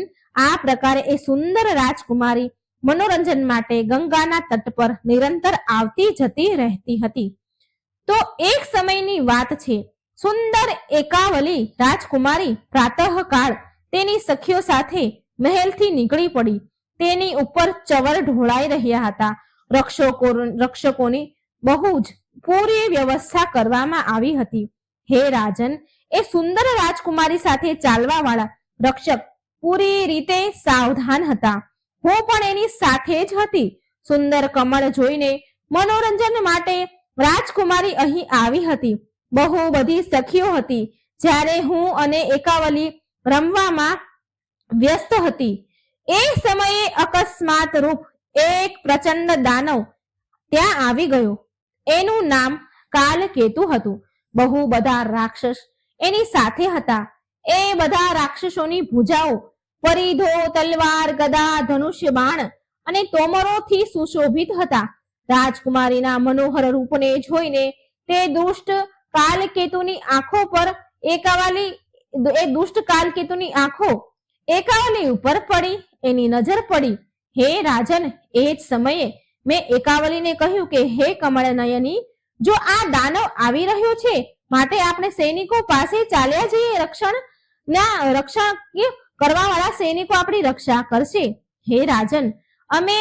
આ પ્રકારે એ સુંદર રાજકુમારી મનોરંજન માટે ગંગાના તટ પર નિરંતર આવતી જતી રહેતી હતી. તો એક સમયની વાત છે. સુંદર એકાવલી રાજકુમારી પ્રાતઃકાળ તેની સખીઓ સાથે મહેલથી નીકળી પડી. તેની ઉપર ચવર ઢોળાઈ રહ્યા હતા. રક્ષકોની બહુ જ પૂરી વ્યવસ્થા કરવામાં આવી હતી. હે રાજન, એ સુંદર રાજકુમારી સાથે ચાલવા વાળા રક્ષક પૂરી રીતે સાવધાન હતા. હું પણ એની સાથે જ હતી. સુંદર કમળ જોઈને મનોરંજન માટે રાજકુમારી અહીં આવી હતી. બહુ બધી સખીઓ હતી. જ્યારે હું અને એકાવલી રમવામાં વ્યસ્ત હતી એ સમયે અકસ્માત રૂપ એક પ્રચંડ દાનવ ત્યાં આવી ગયો. એનું નામ કાલકેતુ હતું. બહુ બધા રાક્ષસ એની સાથે હતા. એ બધા રાક્ષસોની ભુજાઓ પરિધો, તલવાર, ગદા, ધનુષ્ય, બાણ અને તોમરોથી સુશોભિત હતા. રાજકુમારીના મનોહર રૂપને જોઈને તે દુષ્ટ કાલકેતુની આંખો પર દુષ્ટ કાલકેતુની આંખો એકાવલી ઉપર પડી. એની નજર પડી. હે રાજન, એ જ સમયે મેં એકાવલીને કહ્યું કે હે કમળનયની, જો આ દાનવ આવી રહ્યો છે માટે આપણે સૈનિકો પાસે ચાલ્યા જઈએ. રક્ષણ કરવા વાળા સૈનિકો આપણી રક્ષા કરશે. હે રાજન, અમે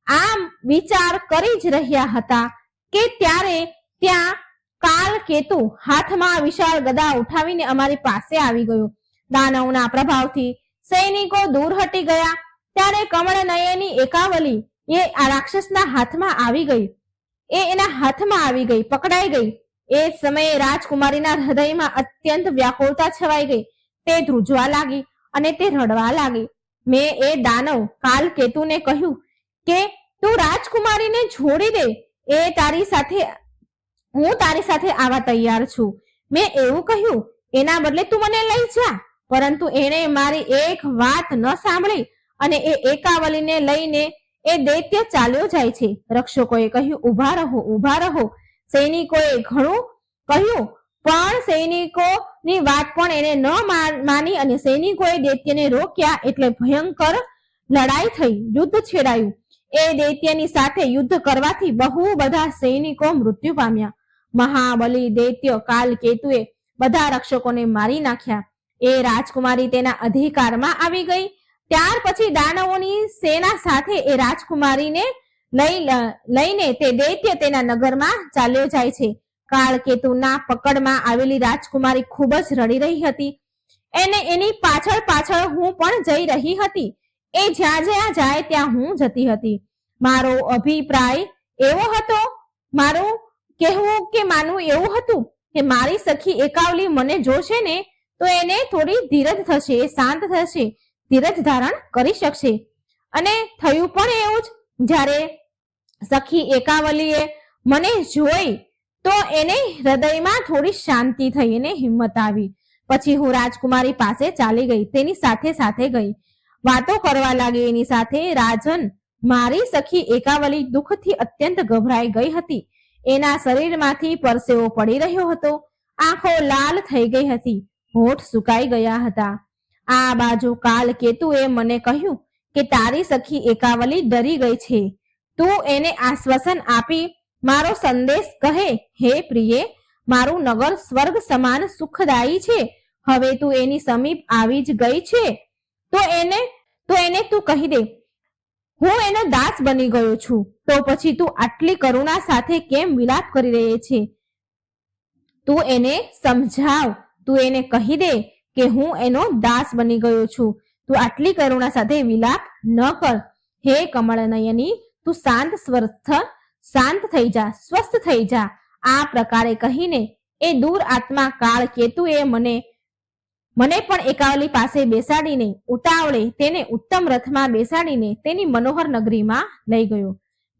આમ વિચાર કરી જ રહ્યા હતા કે ત્યારે ત્યાં કાલકેતુ હાથમાં વિશાળ ગદા ઉઠાવીને અમારી પાસે આવી ગયો. દાનવના પ્રભાવથી સૈનિકો દૂર હટી ગયા. ત્યારે કમળનયની એકાવલી એ આ રાક્ષસના હાથમાં આવી ગઈ. એના હાથમાં આવી ગઈ, પકડાઈ ગઈ. એ સમયે રાજકુમારીના હૃદયમાં અત્યંત વ્યાકુળતા છવાઈ ગઈ. તે ધ્રુજવા લાગી અને તે રડવા લાગી. મેં એ દાનવ કાલકેતુને કહ્યું કે તું રાજકુમારીને છોડી દે. હું તારી સાથે આવા તૈયાર છું. મેં એવું કહ્યું. એના બદલે તું મને લઈ જા. પરંતુ એણે મારી એક વાત ન સાંભળી અને એ એકાવલીને લઈને એ દૈત્ય ચાલ્યો જાય છે. રક્ષકોએ કહ્યું, ઉભા રહો, ઉભા રહો. સૈનિકોએ ઘણું કહ્યું પણ સૈનિકોની વાત પણ એને ન માની અને સૈનિકોએ દૈત્યને રોક્યા. એટલે ભયંકર લડાઈ થઈ, યુદ્ધ છેડાયું. એ દૈત્યની સાથે યુદ્ધ કરવાથી બહુ બધા સૈનિકો મૃત્યુ પામ્યા. મહાબલી દૈત્ય કાલકેતુએ બધા રક્ષકોને મારી નાખ્યા. એ રાજકુમારી તેના અધિકારમાં આવી ગઈ. ત્યાર પછી દાનવોની સેના સાથે એ રાજકુમારીને લઈને તે દૈત્ય તેના નગરમાં ચાલ્યો જાય છે. કાળકેતુના પકડમાં આવેલી રાજકુમારી ખૂબ જ રડી રહી હતી. એની પાછળ પાછળ હું પણ જઈ રહી હતી. એ જ્યાં જ્યાં જાય ત્યાં હું જતી હતી. મારો અભિપ્રાય એવો હતો, મારું કહેવું કે માનવું એવું હતું કે મારી સખી એકાવલી મને જોશે ને તો એને થોડી ધીરજ થશે, શાંત થશે, ધીરજ ધારણ કરી શકશે. અને થયું પણ એવું જ. જ્યારે સખી એકાવલીએ મને જોઈ તો એને હૃદયમાં થોડી શાંતિ થઈ, એને હિંમત આવી. પછી હું રાજકુમારી પાસે ચાલી ગઈ, તેની સાથે સાથે ગઈ, વાતો કરવા લાગી એની સાથે. રાજન, મારી સખી એકાવલી દુઃખથી અત્યંત ગભરાઈ ગઈ હતી. એના શરીરમાંથી પરસેવો પડી રહ્યો હતો. આંખો લાલ થઈ ગઈ હતી, હોઠ સુકાઈ ગયા હતા. આ બાજુ કાલકેતુએ મને કહ્યું કે તારી સખી એકાવલી ડરી ગઈ છે. તું એને આશ્વાસન આપી મારો સંદેશ કહે. હે પ્રિયે, મારું નગર સ્વર્ગ સમાન સુખદાયી છે. હવે તું એની સમીપ આવી જ ગઈ છે તો એને તું કહી દે હું એનો દાસ બની ગયો છું. તો પછી તું આટલી કરુણા સાથે કેમ વિલાપ કરી રહી છે? તું એને સમજાવ, તું એને કહી દે કે હું એનો દાસ બની ગયો છું. તું આટલી કરુણા સાથે વિલાપ ન કર. હે કમળનયની, તું શાંત થઈ જા, સ્વસ્થ થઈ જા. આ પ્રકારે કહીને એ દૂર આત્મા કાળ કેતુએ મને પણ એકાવલી પાસે બેસાડીને ઉતાવળે તેને ઉત્તમ રથમાં બેસાડીને તેની મનોહર નગરીમાં લઈ ગયો.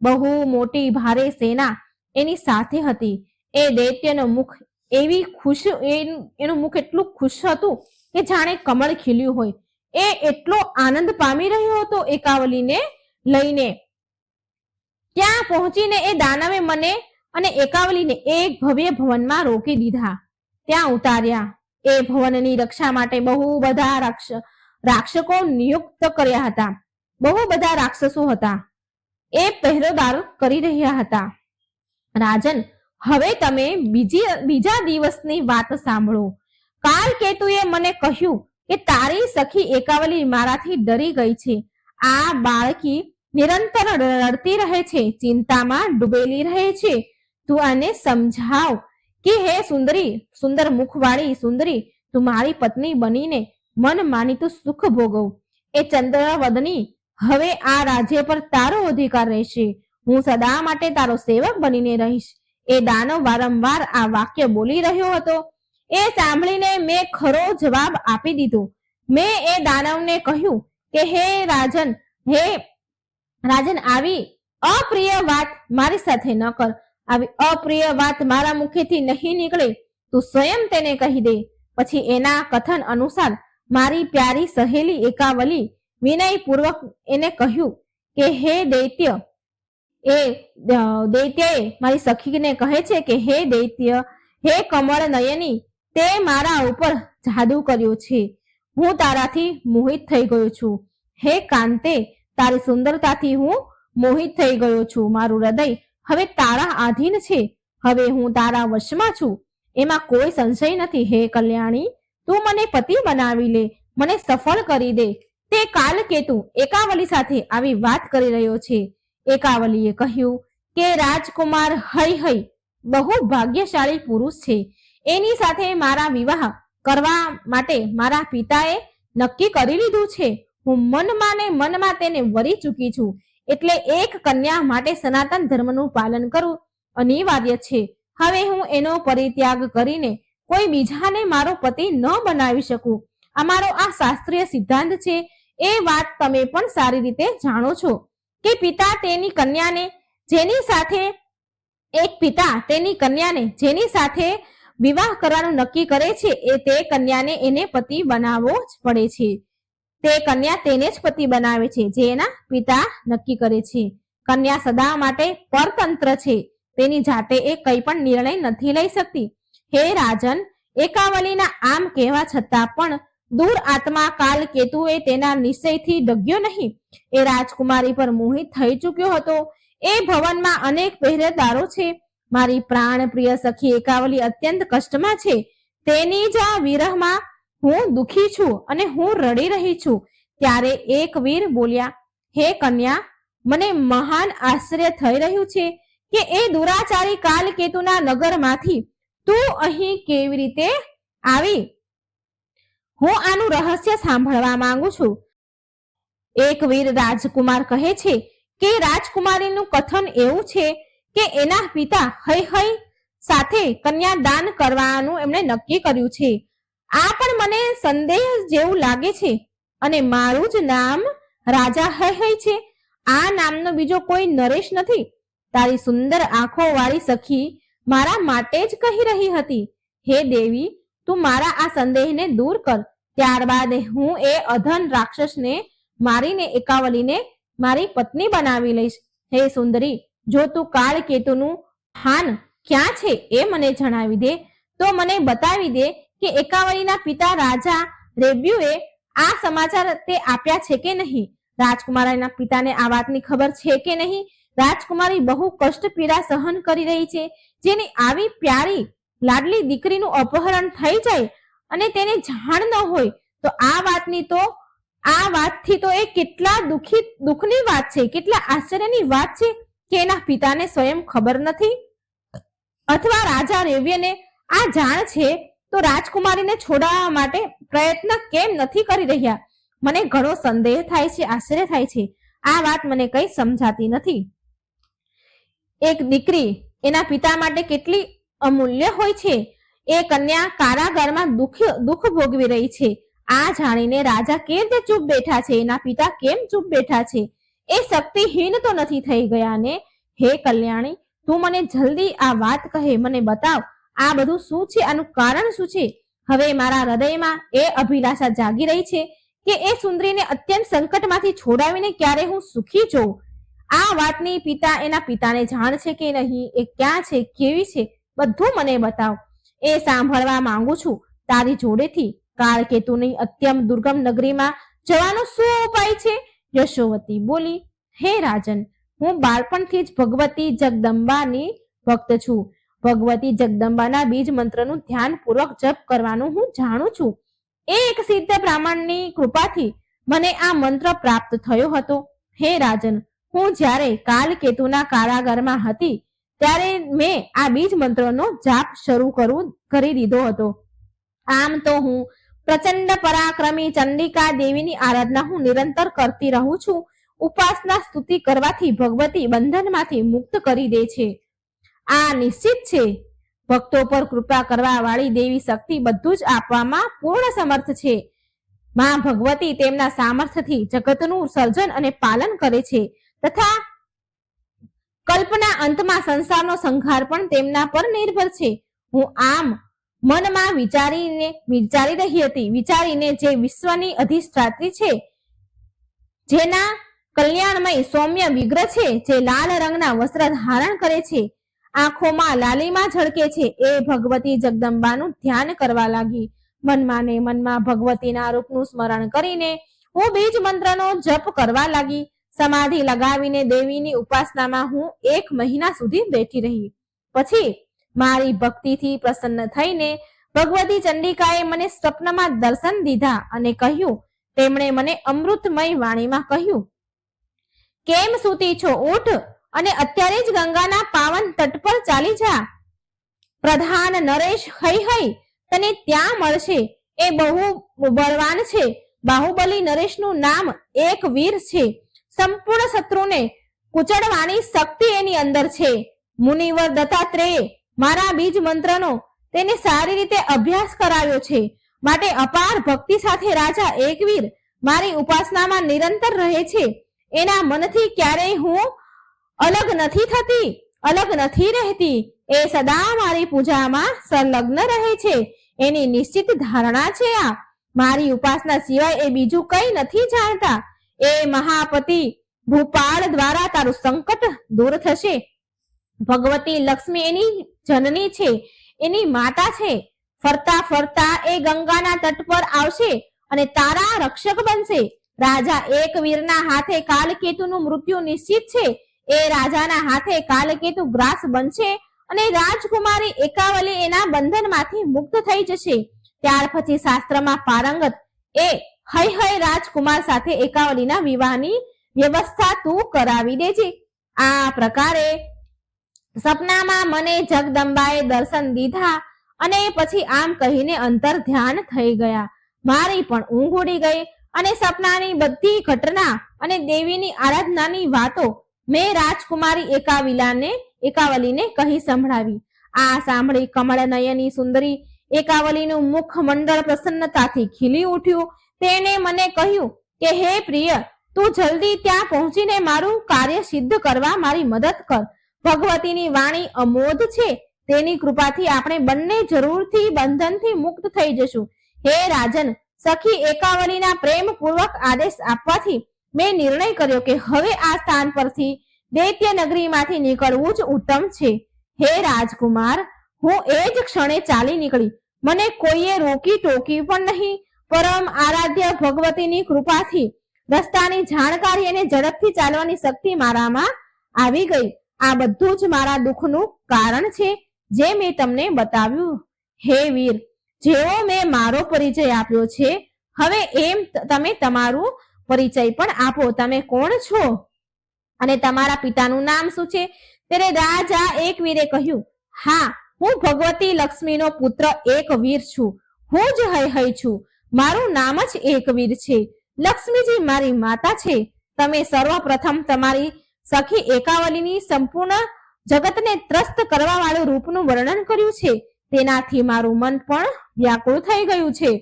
બહુ મોટી ભારે સેના એની સાથે હતી. એ દૈત્યનું મુખ એનું મુખ એટલું ખુશ હતું કે જાણે કમળ ખીલ્યું હોય. એ એટલો આનંદ પામી રહ્યો હતો એકાવલીને લઈને. ત્યાં પહોંચીને એ દાનવે મને અને એકાવલીને એક ભવ્ય ભવનમાં રોકી દીધા, ત્યાં ઉતાર્યા. એ ભવનની રક્ષા માટે બહુ બધા રાક્ષકો નિયુક્ત કર્યા હતા. બહુ બધા રાક્ષસો હતા. એ પહેરેદાર કરી રહ્યા હતા. રાજન, હવે તમે બીજા દિવસની વાત સાંભળો. કાલ કેતુએ મને કહ્યું કે તારી સખી એકાવલી મારાથી ડરી ગઈ છે. આ બાળકી નિરંતર રડતી રહે છે, ચિંતામાં ડૂબેલી રહે છે. તું આને સમજાવ કે હે સુંદરી, સુંદર મુખવાળી સુંદરી, તું મારી પત્ની બનીને મન માનીતું સુખ ભોગવ. એ ચંદ્રવદની, હવે આ રાજ્ય પર તારો અધિકાર રહેશે. હું સદા માટે તારો સેવક બનીને રહીશ. એ દાનવ વારંવાર આ વાક્ય બોલી રહ્યો હતો. એ સાંભળીને મેં ખરો જવાબ આપી દીધો. મેં એ દાનવને કહ્યું કે હે રાજન, આવી અપ્રિય વાત મારી સાથે ન કર. આવી અપ્રિય વાત મારા મુખેથી નહીં નીકળે. તું સ્વયં તેને કહી દે. પછી એના કથન અનુસાર મારી પ્યારી સહેલી એકાવલી વિનયપૂર્વક એને કહ્યું કે હે દૈત્ય, દૈત્યએ મારી સખીને કહે છે કે હે દૈત્ય, હે કમળ નયની, તે મારા ઉપર જાદુ કર્યો છે. હું તારાથી મોહિત થઈ ગયો છું. હે કાંતે, તારી સુંદરતાથી હું મોહિત થઈ ગયો છું. મારું હૃદય હવે તારા આધીન છે. હવે હું તારા વશમાં છું, એમાં કોઈ સંશય નથી. હે કલ્યાણી, તું મને પતિ બનાવી લે, મને સફળ કરી દે. તે કાલકેતુ એકાવલી સાથે આવી વાત કરી રહ્યો છે. એકાવલીએ કહ્યું કે રાજકુમાર હૈ બહુ ભાગ્યશાળી પુરુષ છે. એની સાથે મારા વિવાહ કરવા માટે મારા પિતાએ નક્કી કરી લીધું છે. હું મનમાં તેને વરી ચૂકી છું. એટલે એક કન્યા માટે સનાતન ધર્મનું પાલન કરવું અનિવાર્ય છે. હવે હું એનો પરિત્યાગ કરીને કોઈ બીજાને મારો પતિ ન બનાવી શકું. અમારો આ શાસ્ત્રીય સિદ્ધાંત છે. એ વાત તમે પણ સારી રીતે જાણો છો કે પિતા તેની કન્યાને જેની સાથે વિવાહ કરવાનું નક્કી કરે છે, તે કન્યાને એને પતિ બનાવવો જ પડે છે. તે કન્યા તેને જ પતિ બનાવે છે જે એના પિતા નક્કી કરે છે. કન્યા સદા માટે પરતંત્ર છે. તેની જાતે એ કઈ પણ નિર્ણય નથી લઈ શકતી. હે રાજન, એકાવલીના આમ કહેવા છતાં પણ દૂર આત્મા કાલ કેતુએ તેના નિશ્ચયથી ડગ્યો નહીં. એ રાજકુમારી પર મોહિત થઈ ચૂક્યો હતો. એ ભવનમાં અનેક પહેરેદારો છે. મારી પ્રાણ પ્રિય સખી એકાવલી અત્યંત કષ્ટમાં છે. તેની જ વિરહમાં હું દુખી છું અને હું રડી રહી છું. ત્યારે એક વીર બોલ્યા, હે કન્યા, મને મહાન આશ્ચર્ય થઈ રહ્યું છે કે એ દુરાચારી કાલકેતુના નગરમાંથી તું અહીં કેવી રીતે આવી? હું આનું રહસ્ય સાંભળવા માંગુ છું. એક વીર રાજકુમાર કહે છે કે રાજકુમારીનું કથન એવું છે કે એના પિતા હૈ સાથે કન્યાદાન કરવાનું એમણે નક્કી કર્યું છે. આ પણ મને સંદેહ જેવું લાગે છે. અને મારું જ નામ રાજા હૈ છે. આ નામનો બીજો કોઈ નરેશ નથી. તારી સુંદર આંખો વાળી સખી મારા માટે જ કહી રહી હતી. હે દેવી, તું મારા આ સંદેહને દૂર કર. ત્યારબાદ હું એ અધન રાક્ષસને મારીને એકાવલીને મારી પત્ની બનાવી લઈશ. હે સુંદરી, જો તું કાળકેતુનું સ્થાન ક્યાં છે એ મને જણાવી દે, તો મને બતાવી દે કે એકાવલીના પિતા રાજા રેવ્યુએ આ સમાચાર તે આપ્યા છે કે નહીં. રાજકુમારીના પિતાને આ વાતની ખબર છે કે નહીં? રાજકુમારી બહુ કષ્ટ પીડા સહન કરી રહી છે. જેની આવી પ્યારી લાડલી દીકરીનું અપહરણ થઈ જાય અને તેને જાણ ન હોય તો આ વાતથી તો એ કેટલા દુઃખની વાત છે, કેટલા આશ્ચર્યની વાત છે કે એના પિતાને સ્વયં ખબર નથી, અથવા રાજા રેવ્યને આ જાણ છે તો રાજકુમારીને છોડાવવા માટે પ્રયત્ન કેમ નથી કરી રહ્યા? મને ઘણો સંદેહ થાય છે, આશ્ચર્ય થાય છે. આ વાત મને કઈ સમજાતી નથી. એક દીકરી એના પિતા માટે કેટલી અમૂલ્ય હોય છે. એ કન્યા કારાગારમાં દુઃખ ભોગવી રહી છે. આ જાણીને રાજા કેમ તે ચૂપ બેઠા છે, એના પિતા કેમ ચૂપ બેઠા છે? એ શક્તિહીન તો નથી થઈ ગયા ને? હે કલ્યાણી, તું મને જલ્દી આ વાત કહે, મને બતાવ, આ બધું શું છે? આનું કારણ શું છે? હવે મારા હૃદયમાં એ અભિલાષા જાગી રહી છે કે એ સુંદરીને અત્યંત સંકટમાંથી છોડાવીને ક્યારે હું સુખી જોઉં. આ વાતની એના પિતાને જાણ છે કે નહીં? એ ક્યાં છે, કેવી છે, બધું મને બતાવ. એ સાંભળવા માંગુ છું તારી જોડેથી. કાળકેતુની અત્યંત દુર્ગમ નગરીમાં જવાનો શું ઉપાય છે? યશોવતી બોલી, હે રાજન, હું બાળપણથી જ ભગવતી જગદંબાની ભક્ત છું. ભગવતી જગદંબાના બીજ મંત્રનું ધ્યાનપૂર્વક જપ કરવાનું હું જાણું છું. એક સિદ્ધ બ્રાહ્મણની કૃપાથી મને આ મંત્ર પ્રાપ્ત થયો હતો. હે રાજન, હું જ્યારે કાલકેતુના કારાગારમાં હતી ત્યારે મેં આ બીજ મંત્રનો જાપ શરૂ કરી દીધો હતો. આમ તો હું પ્રચંડ પરાક્રમી ચંડિકા દેવીની આરાધના હું નિરંતર કરતી રહું છું. ઉપાસના સ્તુતિ કરવાથી ભગવતી બંધનમાંથી મુક્ત કરી દે છે. આ નિશ્ચિત છે. ભક્તો પર કૃપા કરવા વાળી દેવી શક્તિ બધું જ આપવામાં પૂર્ણ સમર્થ છે. માં ભગવતી તેમના સામર્થ્યથી જગતનું સર્જન અને પાલન કરે છે તથા કલ્પના અંતમાં સંસારનો સંહાર પણ તેમના પર નિર્ભર છે. હું આમ મનમાં વિચારીને જે વિશ્વની અધિષ્ઠાત્રી છે, જેના કલ્યાણમય સૌમ્ય વિગ્રહ છે, જે લાલ રંગના વસ્ત્ર ધારણ કરે છે, આંખોમાં લાલીમાં ઝળકે છે, એ ભગવતી જગદંબાનું ધ્યાન કરવા લાગી. મનમાં ને મનમાં ભગવતીના રૂપનું સ્મરણ કરીને હું બીજ મંત્રનો જપ કરવા લાગી. સમાધિ લગાવીને દેવીની ઉપાસનામાં હું 1 મહિના સુધી બેઠી રહી. પછી મારી ભક્તિથી પ્રસન્ન થઈને ભગવતી ચંડિકાએ મને સ્વપ્નમાં દર્શન દીધા અને કહ્યું, તેમણે મને અમૃતમય વાણીમાં કહ્યું, કેમ સૂતી છો? ઉઠ અને અત્યારે જ ગંગાના પાવન તટ પર ચાલી જા. પ્રધાન નરેશ હૈ તને ત્યાં મળશે. એ બહુ બળવાન છે. બાહુબલી નરેશનું નામ એક વીર છે. સંપૂર્ણ શત્રુને કુચડવાની શક્તિ એની અંદર છે. મુનિવર દત્તાત્રેય મારા બીજ મંત્રનો તેને સારી રીતે અભ્યાસ કરાવ્યો છે. માટે અપાર ભક્તિ સાથે રાજા એકવીર મારી ઉપાસનામાં નિરંતર રહે છે. એના મનથી ક્યારેય હું અલગ નથી રહેતી. એ સદા મારી પૂજામાં સંલગ્ન રહે છે. એની નિશ્ચિત ધારણા છે આ મારી ઉપાસના સિવાય એ બીજું કંઈ નથી જાણતા. એ મહાપતિ ભૂપાળ દ્વારા તારું સંકટ દૂર થશે. ભગવતી લક્ષ્મી એની જનની છે, એની માતા છે. ફરતા ફરતા એ ગંગાના તટ પર આવશે અને તારા રક્ષક બનશે. રાજા એકવીરના હાથે કાલકેતુનું મૃત્યુ નિશ્ચિત છે. એ રાજાના હાથે કાલકેતુ ગ્રાસ બનશે અને રાજકુમારી એકાવલી એના બંધનમાંથી મુક્ત થઈ જશે. ત્યાર પછી શાસ્ત્રમાં પારંગત એ હૈ રાજકુમાર સાથે એકાવલીના વિવાહની વ્યવસ્થા તું કરાવી દેજે. આ પ્રકારે સપનામાં મને જગદંબાએ દર્શન દીધા અને પછી આમ કહીને અંતર ધ્યાન થઈ ગયા. મારી પણ ઊંઘ ઉડી ગઈ અને સપનાની બધી ઘટના અને દેવીની આરાધનાની વાતો મેં રાજકુમારી એકાવલીને કહી સંભળાવી. આ સાંભળી કમળનયની સુંદરી એકાવલીનું મુખ મંડળ પ્રસન્નતાથી ખીલી ઉઠ્યું. તેણે મને કહ્યું કે હે પ્રિય, તું જલ્દી ત્યાં પહોંચીને મારું કાર્ય સિદ્ધ કરવા મારી મદદ કર. ભગવતીની વાણી અમોધ છે. તેની કૃપાથી આપણે બંને જરૂરથી બંધનથી મુક્ત થઈ જશું. હે રાજન, સખી એકાવલીના પ્રેમપૂર્વક આદેશ આપવાથી મેં નિર્ણય કર્યો કે હવે આ સ્થાન પરથી દૈત્ય નગરીમાંથી નીકળવું જ ઉત્તમ છે. હે રાજકુમાર, હું એ જ ક્ષણે ચાલી નીકળી. મને કોઈએ રોકી ટોકી પણ નહીં. પરમ આરાધ્ય ભગવતીની કૃપાથી રસ્તાની જાણકારી અને ઝડપથી ચાલવાની શક્તિ મારામાં આવી ગઈ. આ બધું જ મારા દુઃખનું કારણ છે, જે મેં તમને બતાવ્યું. હે વીર, જેવો મેં મારો પરિચય આપ્યો છે, હવે એમ તમે તમારું પરિચય પણ આપો. તમે કોણ છો અને તમારા પિતાનું નામ શું છે? ત્યારે રાજા એકવીરે કહ્યું, હા, હું ભગવતી લક્ષ્મીનો પુત્ર એકવીર છું. હું જ હૈ છું. મારું નામ જ એકવીર છે. લક્ષ્મીજી મારી માતા છે. તમે સર્વપ્રથમ તમારી સખી એકાવલીની સંપૂર્ણ જગતને ત્રસ્ત કરવા વાળું રૂપનું વર્ણન કર્યું છે. તેનાથી મારું મન પણ વ્યાકુળ થઈ ગયું છે.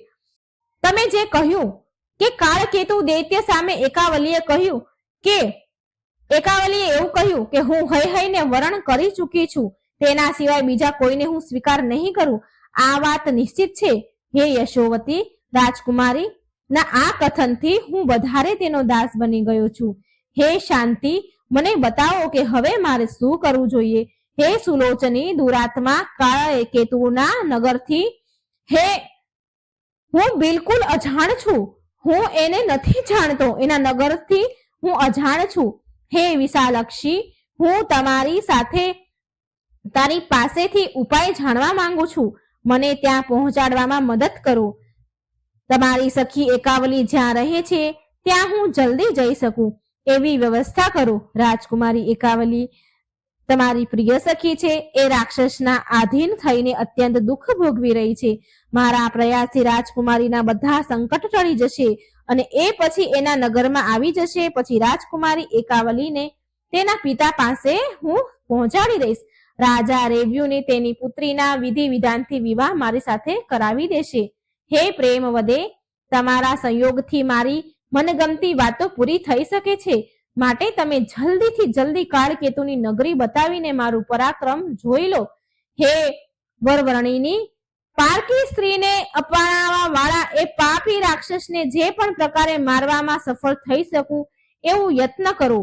તમે જે કહ્યું કે કાળકેતુ દૈત્ય સામે એકાવલીએ કહ્યું કે એકાવલીએ એવું કહ્યું કે હું હઈ હઈને વરણ કરી ચૂકી છું, તેના સિવાય બીજા કોઈને હું સ્વીકાર નહીં કરું. આ વાત નિશ્ચિત છે હે યશોવતી રાજકુમારી. ના આ કથનથી હું વધારે તેનો દાસ બની ગયો છું. હે શાંતિ, મને બતાવો કે હવે મારે શું કરવું જોઈએ. હે સુલોચની દુરાત્મા કાળકેતુના નગરથી, હે હું બિલકુલ અજાણ છું, હું એને નથી જાણતો, એના નગરથી હું અજાણ છું. હે વિશાલક્ષી, હું તારી પાસેથી ઉપાય જાણવા માંગુ છું, મને ત્યાં પહોંચાડવામાં મદદ કરો. તમારી સખી એકાવલી જ્યાં રહે છે ત્યાં હું જલ્દી જઈ શકું એવી વ્યવસ્થા કરો. રાજકુમારી એકાવલી તમારી પ્રિય સખી છે, એ રાક્ષસના આધીન થઈને અત્યંત દુઃખ ભોગવી રહી છે. મારા પ્રયાસથી રાજકુમારીના બધા સંકટ ટળી જશે અને એ પછી એના નગરમાં આવી જશે. પછી રાજકુમારી એકાવલીને તેના પિતા પાસે હું પહોંચાડી દઈશ. રાજા રેવ્યુને તેની પુત્રીના વિધિ વિધાનથી વિવાહ મારી સાથે કરાવી દેશે. હે પ્રેમ વદે, તમારા સંયોગથી મારી મનગમતી વાતો પૂરી થઈ શકે છે, માટે તમે જલ્દીથી જલ્દી કાળકેતુની નગરી બતાવીને મારું પરાક્રમ જોઈ લો. હે વરવરણીની, પારકી સ્ત્રીને અપનાવવા વાળા એ પાપી રાક્ષસને જે પણ પ્રકારે મારવામાં સફળ થઈ શકું એવું યત્ન કરો,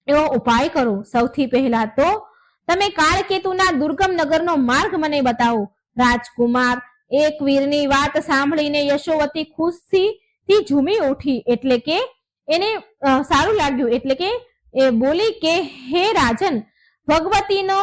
એવો ઉપાય કરો. સૌથી પહેલા તો તમે કાળકેતુના દુર્ગમ નગરનો માર્ગ મને બતાવો. રાજકુમાર એક વીરની વાત સાંભળીને યશોવતી ખુશીથી ઝૂમી ઉઠી. એટલે કે એને સારું લાગ્યું, એટલે કે એ બોલી કે હે રાજન, ભગવતીનો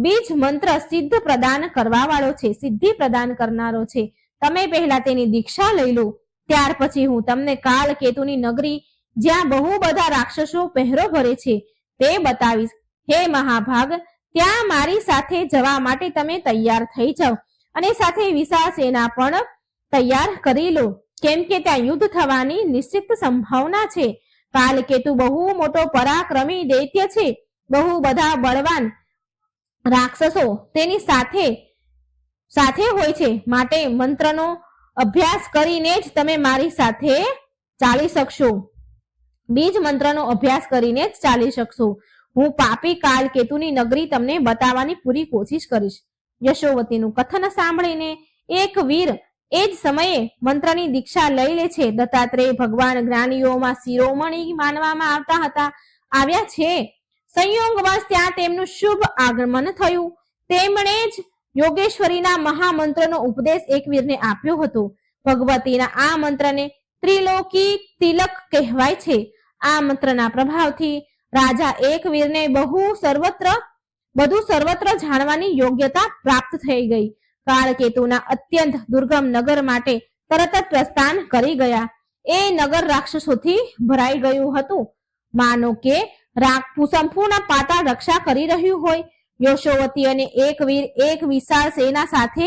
બીજ મંત્ર સિદ્ધ પ્રદાન કરવા વાળો છે, સિદ્ધિ પ્રદાન કરનારો છે. તમે પહેલા તેની દીક્ષા લઈ લો, ત્યાર પછી હું તમને કાળકેતુની નગરી જ્યાં બહુ બધા રાક્ષસો પહેરો ભરે છે તે બતાવીશ. હે મહાભાગ, ત્યાં મારી સાથે જવા માટે તમે તૈયાર થઈ જાઓ અને સાથે વિશાળ સેના પણ તૈયાર કરી લો, કેમ કે ત્યાં યુદ્ધ થવાની નિશ્ચિત સંભાવના છે. કાલકેતુ બહુ મોટો પરાક્રમી દૈત્ય છે, બહુ બધા બળવાન રાક્ષસો તેની સાથે હોય છે, માટે મંત્રનો અભ્યાસ કરીને જ તમે મારી સાથે ચાલી શકશો. બીજ મંત્રનો અભ્યાસ કરીને જ ચાલી શકશો. હું પાપી કાલકેતુની નગરી તમને બતાવવાની પૂરી કોશિશ કરીશ. યશોવતીનું કથન સાંભળીને એક વીર એ જ સમયે મંત્રની દીક્ષા લઈ લે છે. દત્તાત્રેય ભગવાન જ્ઞાનીઓમાં શિરોમણી માનવામાં આવ્યા છે. સંયોગવશ ત્યાં તેમનું શુભ આગમન થયું. તેમણે જ યોગેશ્વરીના મહામંત્રનો ઉપદેશ એક વીરને આપ્યો હતો. ભગવતીના આ મંત્રને ત્રિલોકી તિલક કહેવાય છે. આ મંત્રના પ્રભાવથી રાજા એક વીરને બધું સર્વત્ર જાણવાની યોગ્યતા પ્રાપ્ત થઈ ગઈ. કાળકેતુના અત્યંત દુર્ગમ નગર માટે તરત જ પ્રસ્થાન કરી ગયા. એ નગર રાક્ષસોથી ભરાઈ ગયું હતું, માનો કે સંપૂર્ણ પાતાળ રક્ષા કરી રહ્યું હોય. યશોવતી અને એક વીર એક વિશાળ સેના સાથે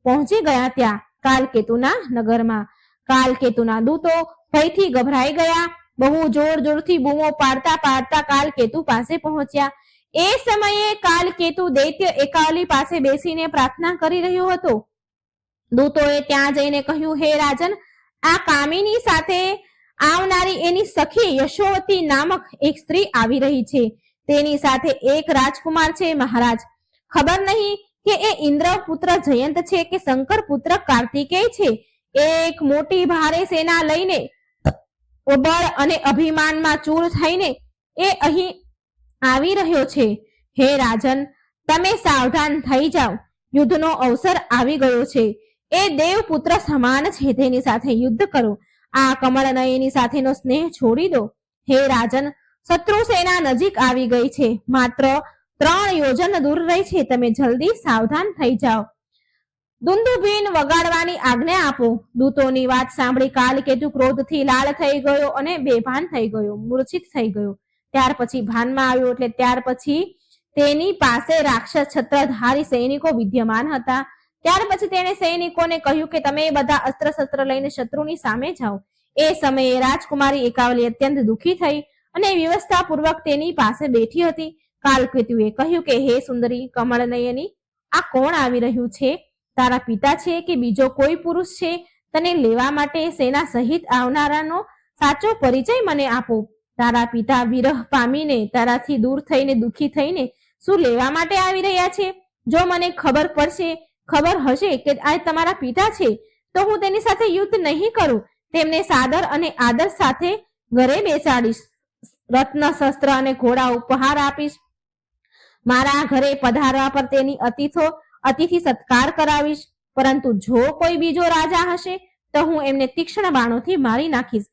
પહોંચી ગયા ત્યાં કાલકેતુના નગરમાં. કાલકેતુના દૂતો ભયથી ગભરાઈ ગયા. બહુ જોરથી બૂમો પાડતા કાલકેતુ પાસે પહોંચ્યા. એ સમયે કાલકેતુ દૈત્ય એકાવલી પાસે બેસીને પ્રાર્થના કરી રહ્યો હતો. દૂતોએ ત્યાં જઈને કહ્યું, હે રાજન, આ કામિની સાથે આવનારી એની સખી યશોવતી નામક એક સ્ત્રી આવી રહી છે. તેની સાથે એક રાજકુમાર છે. મહારાજ, ખબર નહીં કે એ ઇન્દ્ર પુત્ર જયંત છે કે શંકર પુત્ર કાર્તિકેય છે. એક મોટી ભારે સેના લઈને બળ અને અભિમાનમાં ચૂર થઈને એ અહીં આવી રહ્યો છે. હે રાજન, તમે સાવધાન થઈ જાઓ, યુદ્ધનો અવસર આવી ગયો છે. એ દેવપુત્ર સમાન છે, તેની સાથે યુદ્ધ કરો. આ કમળનયની સાથેનો સ્નેહ છોડી દો. હે રાજન, શત્રુ સેના નજીક આવી ગઈ છે, માત્ર 3 યોજન દૂર રહી છે. તમે જલ્દી સાવધાન થઈ જાઓ. દુંદુભીન વગાડવાની આજ્ઞા આપો. દૂતોની વાત સાંભળી કાલકેતુ ક્રોધથી લાલ થઈ ગયો અને બેભાન થઈ ગયો, મૂર્છિત થઈ ગયો. ત્યાર પછી ભાનમાં આવ્યો. એટલે ત્યાર પછી તેની પાસે રાક્ષસ છત્રધારી સૈનિકો વિદ્યમાન હતા. ત્યાર પછી તેણે સૈનિકોને કહ્યું કે તમે બધા અસ્ત્ર શસ્ત્ર લઈને શત્રુની સામે જાઓ. એ સમયે રાજકુમારી એકાવલી અત્યંત દુઃખી થઈ અને વ્યવસ્થા પૂર્વક તેની પાસે બેઠી હતી. કાલકેતુએ કહ્યું કે હે સુંદરી કમળનયની, આ કોણ આવી રહ્યું છે? તારા પિતા છે કે બીજો કોઈ પુરુષ છે? તને લેવા માટે સેના સહિત આવનારાનો સાચો પરિચય મને આપો. તારા પિતા વિરહ પામીને તારાથી દૂર થઈને દુઃખી થઈને શું લેવા માટે આવી રહ્યા છે? જો મને ખબર હશે કે આ તમારા પિતા છે તો હું તેની સાથે યુદ્ધ નહીં કરું. તેમને સાદર અને આદર સાથે ઘરે બેસાડીશ. રત્ન શસ્ત્ર અને ઘોડા ઉપહાર આપીશ. મારા ઘરે પધારવા પર તેની અતિથિ સત્કાર કરાવીશ. પરંતુ જો કોઈ બીજો રાજા હશે તો હું એમને તીક્ષ્ણ બાણોથી મારી નાખીશ.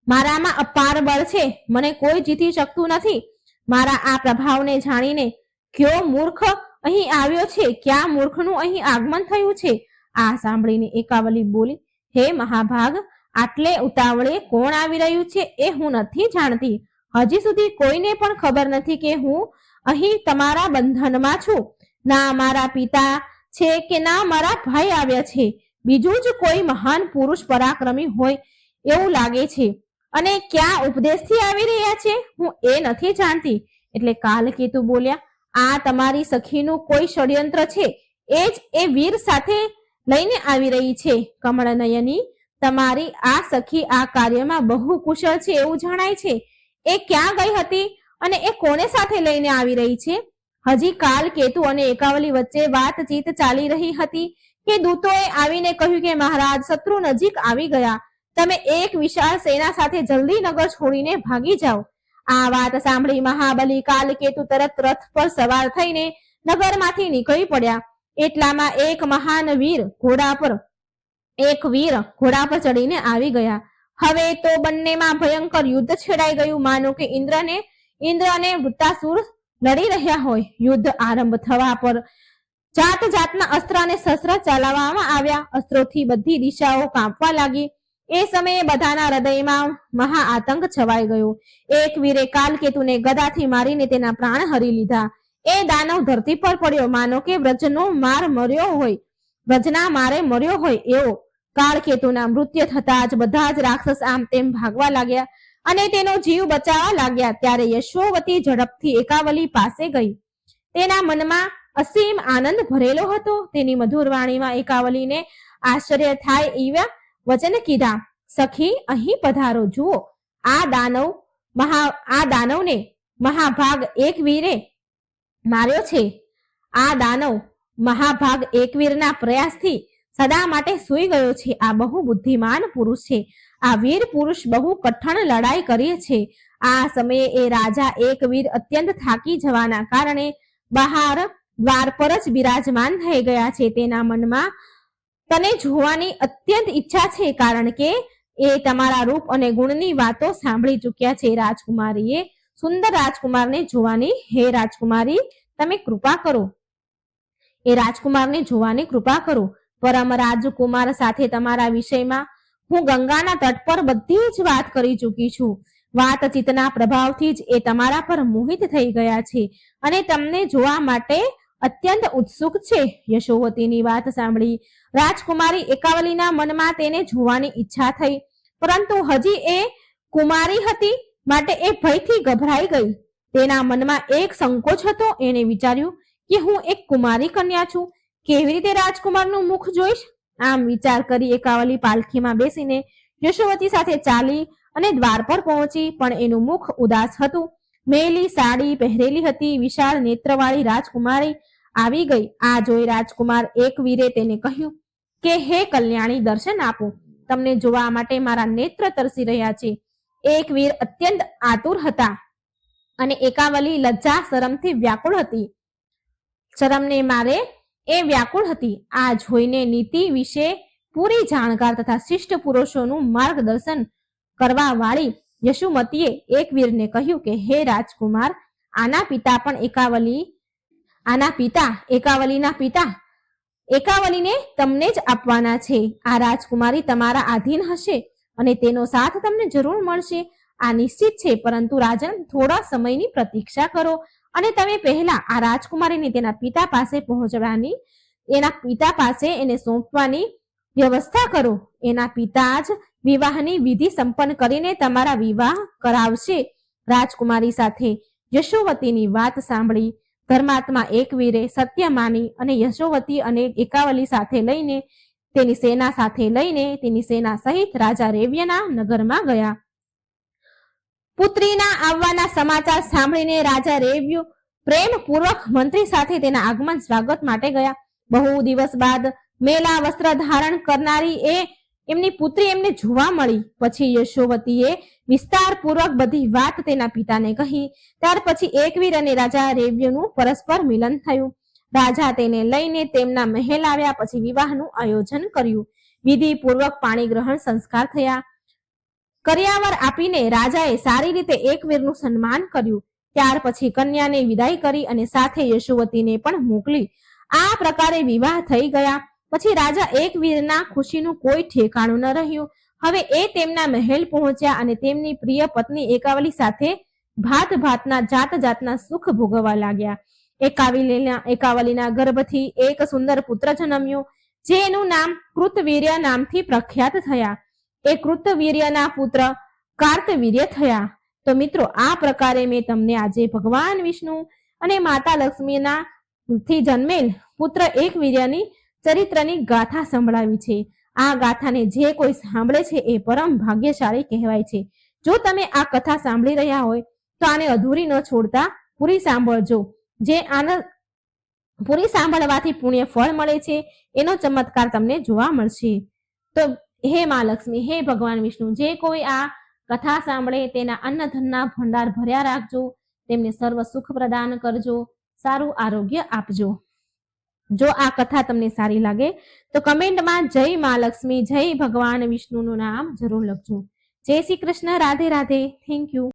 મારામાં અપાર બળ છે, મને કોઈ જીતી શકતું નથી. મારા આ પ્રભાવને જાણીને કયો મૂર્ખ અહીં આવ્યો છે? ક્યાં મૂર્ખનું અહીં આગમન થયું છે? આ સાંભળીને એકાવલી બોલી, હે મહાભાગ, આટલે ઉતાવળે કોણ આવી રહ્યું છે એ હું નથી જાણતી. હજી સુધી કોઈને પણ ખબર નથી કે હું અહીં તમારા બંધનમાં છું. ના મારા પિતા છે કે ના મારા ભાઈ આવ્યા છે. બીજું જ કોઈ મહાન પુરુષ પરાક્રમી હોય એવું લાગે છે. અને ક્યાં ઉપદેશથી આવી રહ્યા છે હું એ નથી જાણતી. એટલે કાલકેતુ બોલ્યા, આ તમારી સખીનું કોઈ ષડયંત્ર છે. એ જ એ વીર સાથે લઈને આવી રહી છે. કમળનયની, તમારી આ સખી આ કાર્યમાં બહુ કુશળ છે એવું જણાય છે. એ ક્યાં ગઈ હતી અને એ કોને સાથે લઈને આવી રહી છે? હજી કાલકેતુ અને એકાવલી વચ્ચે વાતચીત ચાલી રહી હતી કે દૂતોએ આવીને કહ્યું કે મહારાજ, શત્રુ નજીક આવી ગયા. તમે એક વિશાળ સેના સાથે જલ્દી નગર છોડીને ભાગી જાઓ. આ વાત સાંભળી મહાબલી કાલકેતુ તરત રથ પર સવાર થઈને નગરમાંથી નીકળી પડ્યા. એટલામાં એક વીર ઘોડા પર ચડીને આવી ગયા. હવે તો બંનેમાં ભયંકર યુદ્ધ છેડાઈ ગયું. માનો કે ઇન્દ્ર અને વૃત્તાસુર લડી રહ્યા હોય. યુદ્ધ આરંભ થવા પર જાત જાતના અસ્ત્ર અને શસ્ત્ર ચલાવવામાં આવ્યા. અસ્ત્રોથી બધી દિશાઓ કાંપવા લાગી. એ સમયે બધાના હૃદયમાં મહા આતંક છવાઈ ગયો. એક વીરે કાલકેતુને ગદાથી મારીને તેના પ્રાણ હરી લીધા. એ દાનવ ધરતી પર પડ્યો માનો કે વ્રજના મારે મર્યો હોય એવો. કાળકેતુના મૃત્યુ થતા જ બધા જ રાક્ષસ આમ તેમ ભાગવા લાગ્યા અને તેનો જીવ બચાવવા લાગ્યા. ત્યારે યશોવતી ઝડપથી એકાવલી પાસે ગઈ. તેના મનમાં અસીમ આનંદ ભરેલો હતો. તેની મધુર વાણીમાં એકાવલીને આશ્ચર્ય થાય એવા વચન કીધા. સખી, અહીં પધારો. જુઓ, આ દાનવને મહાભાગ એક વીરે માર્યો છે. આ દાનવ મહાભાગ એકવીરના પ્રયાસથી સદા માટે સૂઈ ગયો છે. આ બહુ બુદ્ધિમાન પુરુષ છે. આ વીર પુરુષ બહુ કઠણ લડાઈ કરે છે. આ સમયે એ રાજા એકવીર અત્યંત થાકી જવાના કારણે બહાર દ્વાર પર જ બિરાજમાન થઈ ગયા છે. તેના મનમાં તને જોવાની અત્યંત ઈચ્છા છે, કારણ કે એ તમારા રૂપ અને ગુણની વાતો સાંભળી ચૂક્યા છે. રાજકુમારીએ સુંદર રાજકુમારને જોવાની, હે રાજકુમારી, તમે કૃપા કરો. એ રાજકુમારને જોવાની કૃપા કરો. પરમ રાજકુમાર સાથે તમારા વિષયમાં હું ગંગાના તટ પર બધી જ વાત કરી ચૂકી છું. વાતચીતના પ્રભાવથી જ એ તમારા પર મોહિત થઈ ગયા છે અને તમને જોવા માટે અત્યંત ઉત્સુક છે. યશોવતીની વાત સાંભળી રાજકુમારી એકાવલીના મનમાં તેને જોવાની ઈચ્છા થઈ, પરંતુ હજી એ કુમારી હતી માટે એ ભયથી ગભરાઈ ગઈ. તેના મનમાં એક સંકોચ હતો. એને વિચાર્યું કે હું એક કુમારી કન્યા છું, કેવી રીતે રાજકુમારનું મુખ જોઈશ? આમ વિચાર કરી એકાવલી પાલખીમાં બેસીને યશોવતી સાથે ચાલી અને દ્વાર પર પહોંચી, પણ એનું મુખ ઉદાસ હતું. મેલી સાડી પહેરેલી હતી. વિશાળ નેત્રવાળી રાજકુમારી આવી ગઈ. આ જોઈ રાજકુમાર એકવીરે તેને કહ્યું કે હે કલ્યાણી, દર્શન આપો. તમને જોવા માટે મારા નેત્ર તરસી રહ્યા છે. એકવીર અત્યંત આતુર હતા અને એકાવલી લજ્જા શરમથી વ્યાકુળ હતી. શરમને મારે એ વ્યાકુળ હતી. આ જોઈને નીતિ વિશે પૂરી જાણકાર તથા શિષ્ટ પુરુષોનું માર્ગદર્શન કરવા વાળી યશોમતીએ એકવીરને કહ્યું કે હે રાજકુમાર, આના પિતા એકાવલીના પિતા એકાવલીને તમને જ આપવાના છે. આ રાજકુમારી તમારા આધીન હશે અને તેનો સાથ તમને જરૂર મળશે. આ નિશ્ચિત છે, પરંતુ રાજન, થોડા સમયની પ્રતીક્ષા કરો અને તમે પહેલા આ રાજકુમારીને તેના પિતા પાસે એને સોંપવાની વ્યવસ્થા કરો. એના પિતા જ વિવાહની વિધિ સંપન્ન કરીને તમારા વિવાહ કરાવશે રાજકુમારી સાથે. યશોવતીની વાત સાંભળી ધર્માત્મા એકવીરે સત્યમાની અને યશોવતી અને એકાવલી સાથે લઈને તેની સેના સહિત રાજા રેવ્યના નગરમાં ગયા. પુત્રીના આવવાના સમાચાર સાંભળીને રાજા રેવ્ય પ્રેમપૂર્વક મંત્રી સાથે તેના આગમન સ્વાગત માટે ગયા. બહુ દિવસ બાદ મેલા વસ્ત્ર ધારણ કરનારી એમની પુત્રી એમને જોવા મળી. પછી યશોવતીએ વિસ્તારપૂર્વક બધી વાત તેના પિતાને કહી. ત્યાર પછી એકવીર અને રાજા રેવ્યનું પરસ્પર મિલન થયું. રાજા તેને લઈને તેમના મહેલ આવ્યા. પછી વિવાહનું આયોજન કર્યું. વિધિપૂર્વક પાણી ગ્રહણ સંસ્કાર થયા. કર્યાવર આપીને રાજાએ સારી રીતે એકવીરનું સન્માન કર્યું. ત્યાર પછી કન્યાને વિદાય કરી અને સાથે યશોવતીને પણ મોકલી. આ પ્રકારે વિવાહ થઈ ગયા. પછી રાજા એકવીરના ખુશીનું કોઈ ઠેકાણું ન રહ્યું. હવે એ તેમના મહેલ પહોંચ્યા અને તેમની પ્રિય પત્ની એકાવલી સાથે જાત જાતના સુખ ભોગવવા લાગ્યા. એકાવલીના ગર્ભથી એક સુંદર પુત્ર જન્મ્યો, જેનું નામ કૃતવીર્ય નામથી પ્રખ્યાત થયા. એ કૃતવીર્યના પુત્ર કાર્તવીર્ય થયા. તો મિત્રો, આ પ્રકારે મેં તમને આજે ભગવાન વિષ્ણુ અને માતા લક્ષ્મીના થી જન્મેલ પુત્ર એકવીર્યની ચરિત્રની ગાથા સંભળાવી છે. આ ગાથાને જે કોઈ સાંભળે છે એ પરમ ભાગ્યશાળી કહેવાય છે. જો તમે આ કથા સાંભળી રહ્યા હોય તો આને અધૂરી ન છોડતા પૂરી સાંભળજો. પૂરી સાંભળવાથી પુણ્ય ફળ મળે છે, એનો ચમત્કાર તમને જોવા મળશે. તો હે મા લક્ષ્મી, હે ભગવાન વિષ્ણુ, જે કોઈ આ કથા સાંભળે તેના અન્નધનના ભંડાર ભર્યા રાખજો, તેમને સર્વ સુખ પ્રદાન કરજો, સારું આરોગ્ય આપજો. જો આ કથા તમને સારી લાગે તો કમેન્ટમાં જય મા લક્ષ્મી, જય ભગવાન વિષ્ણુનું નામ જરૂર લખજો. જય શ્રી કૃષ્ણ. રાધે રાધે. Thank you.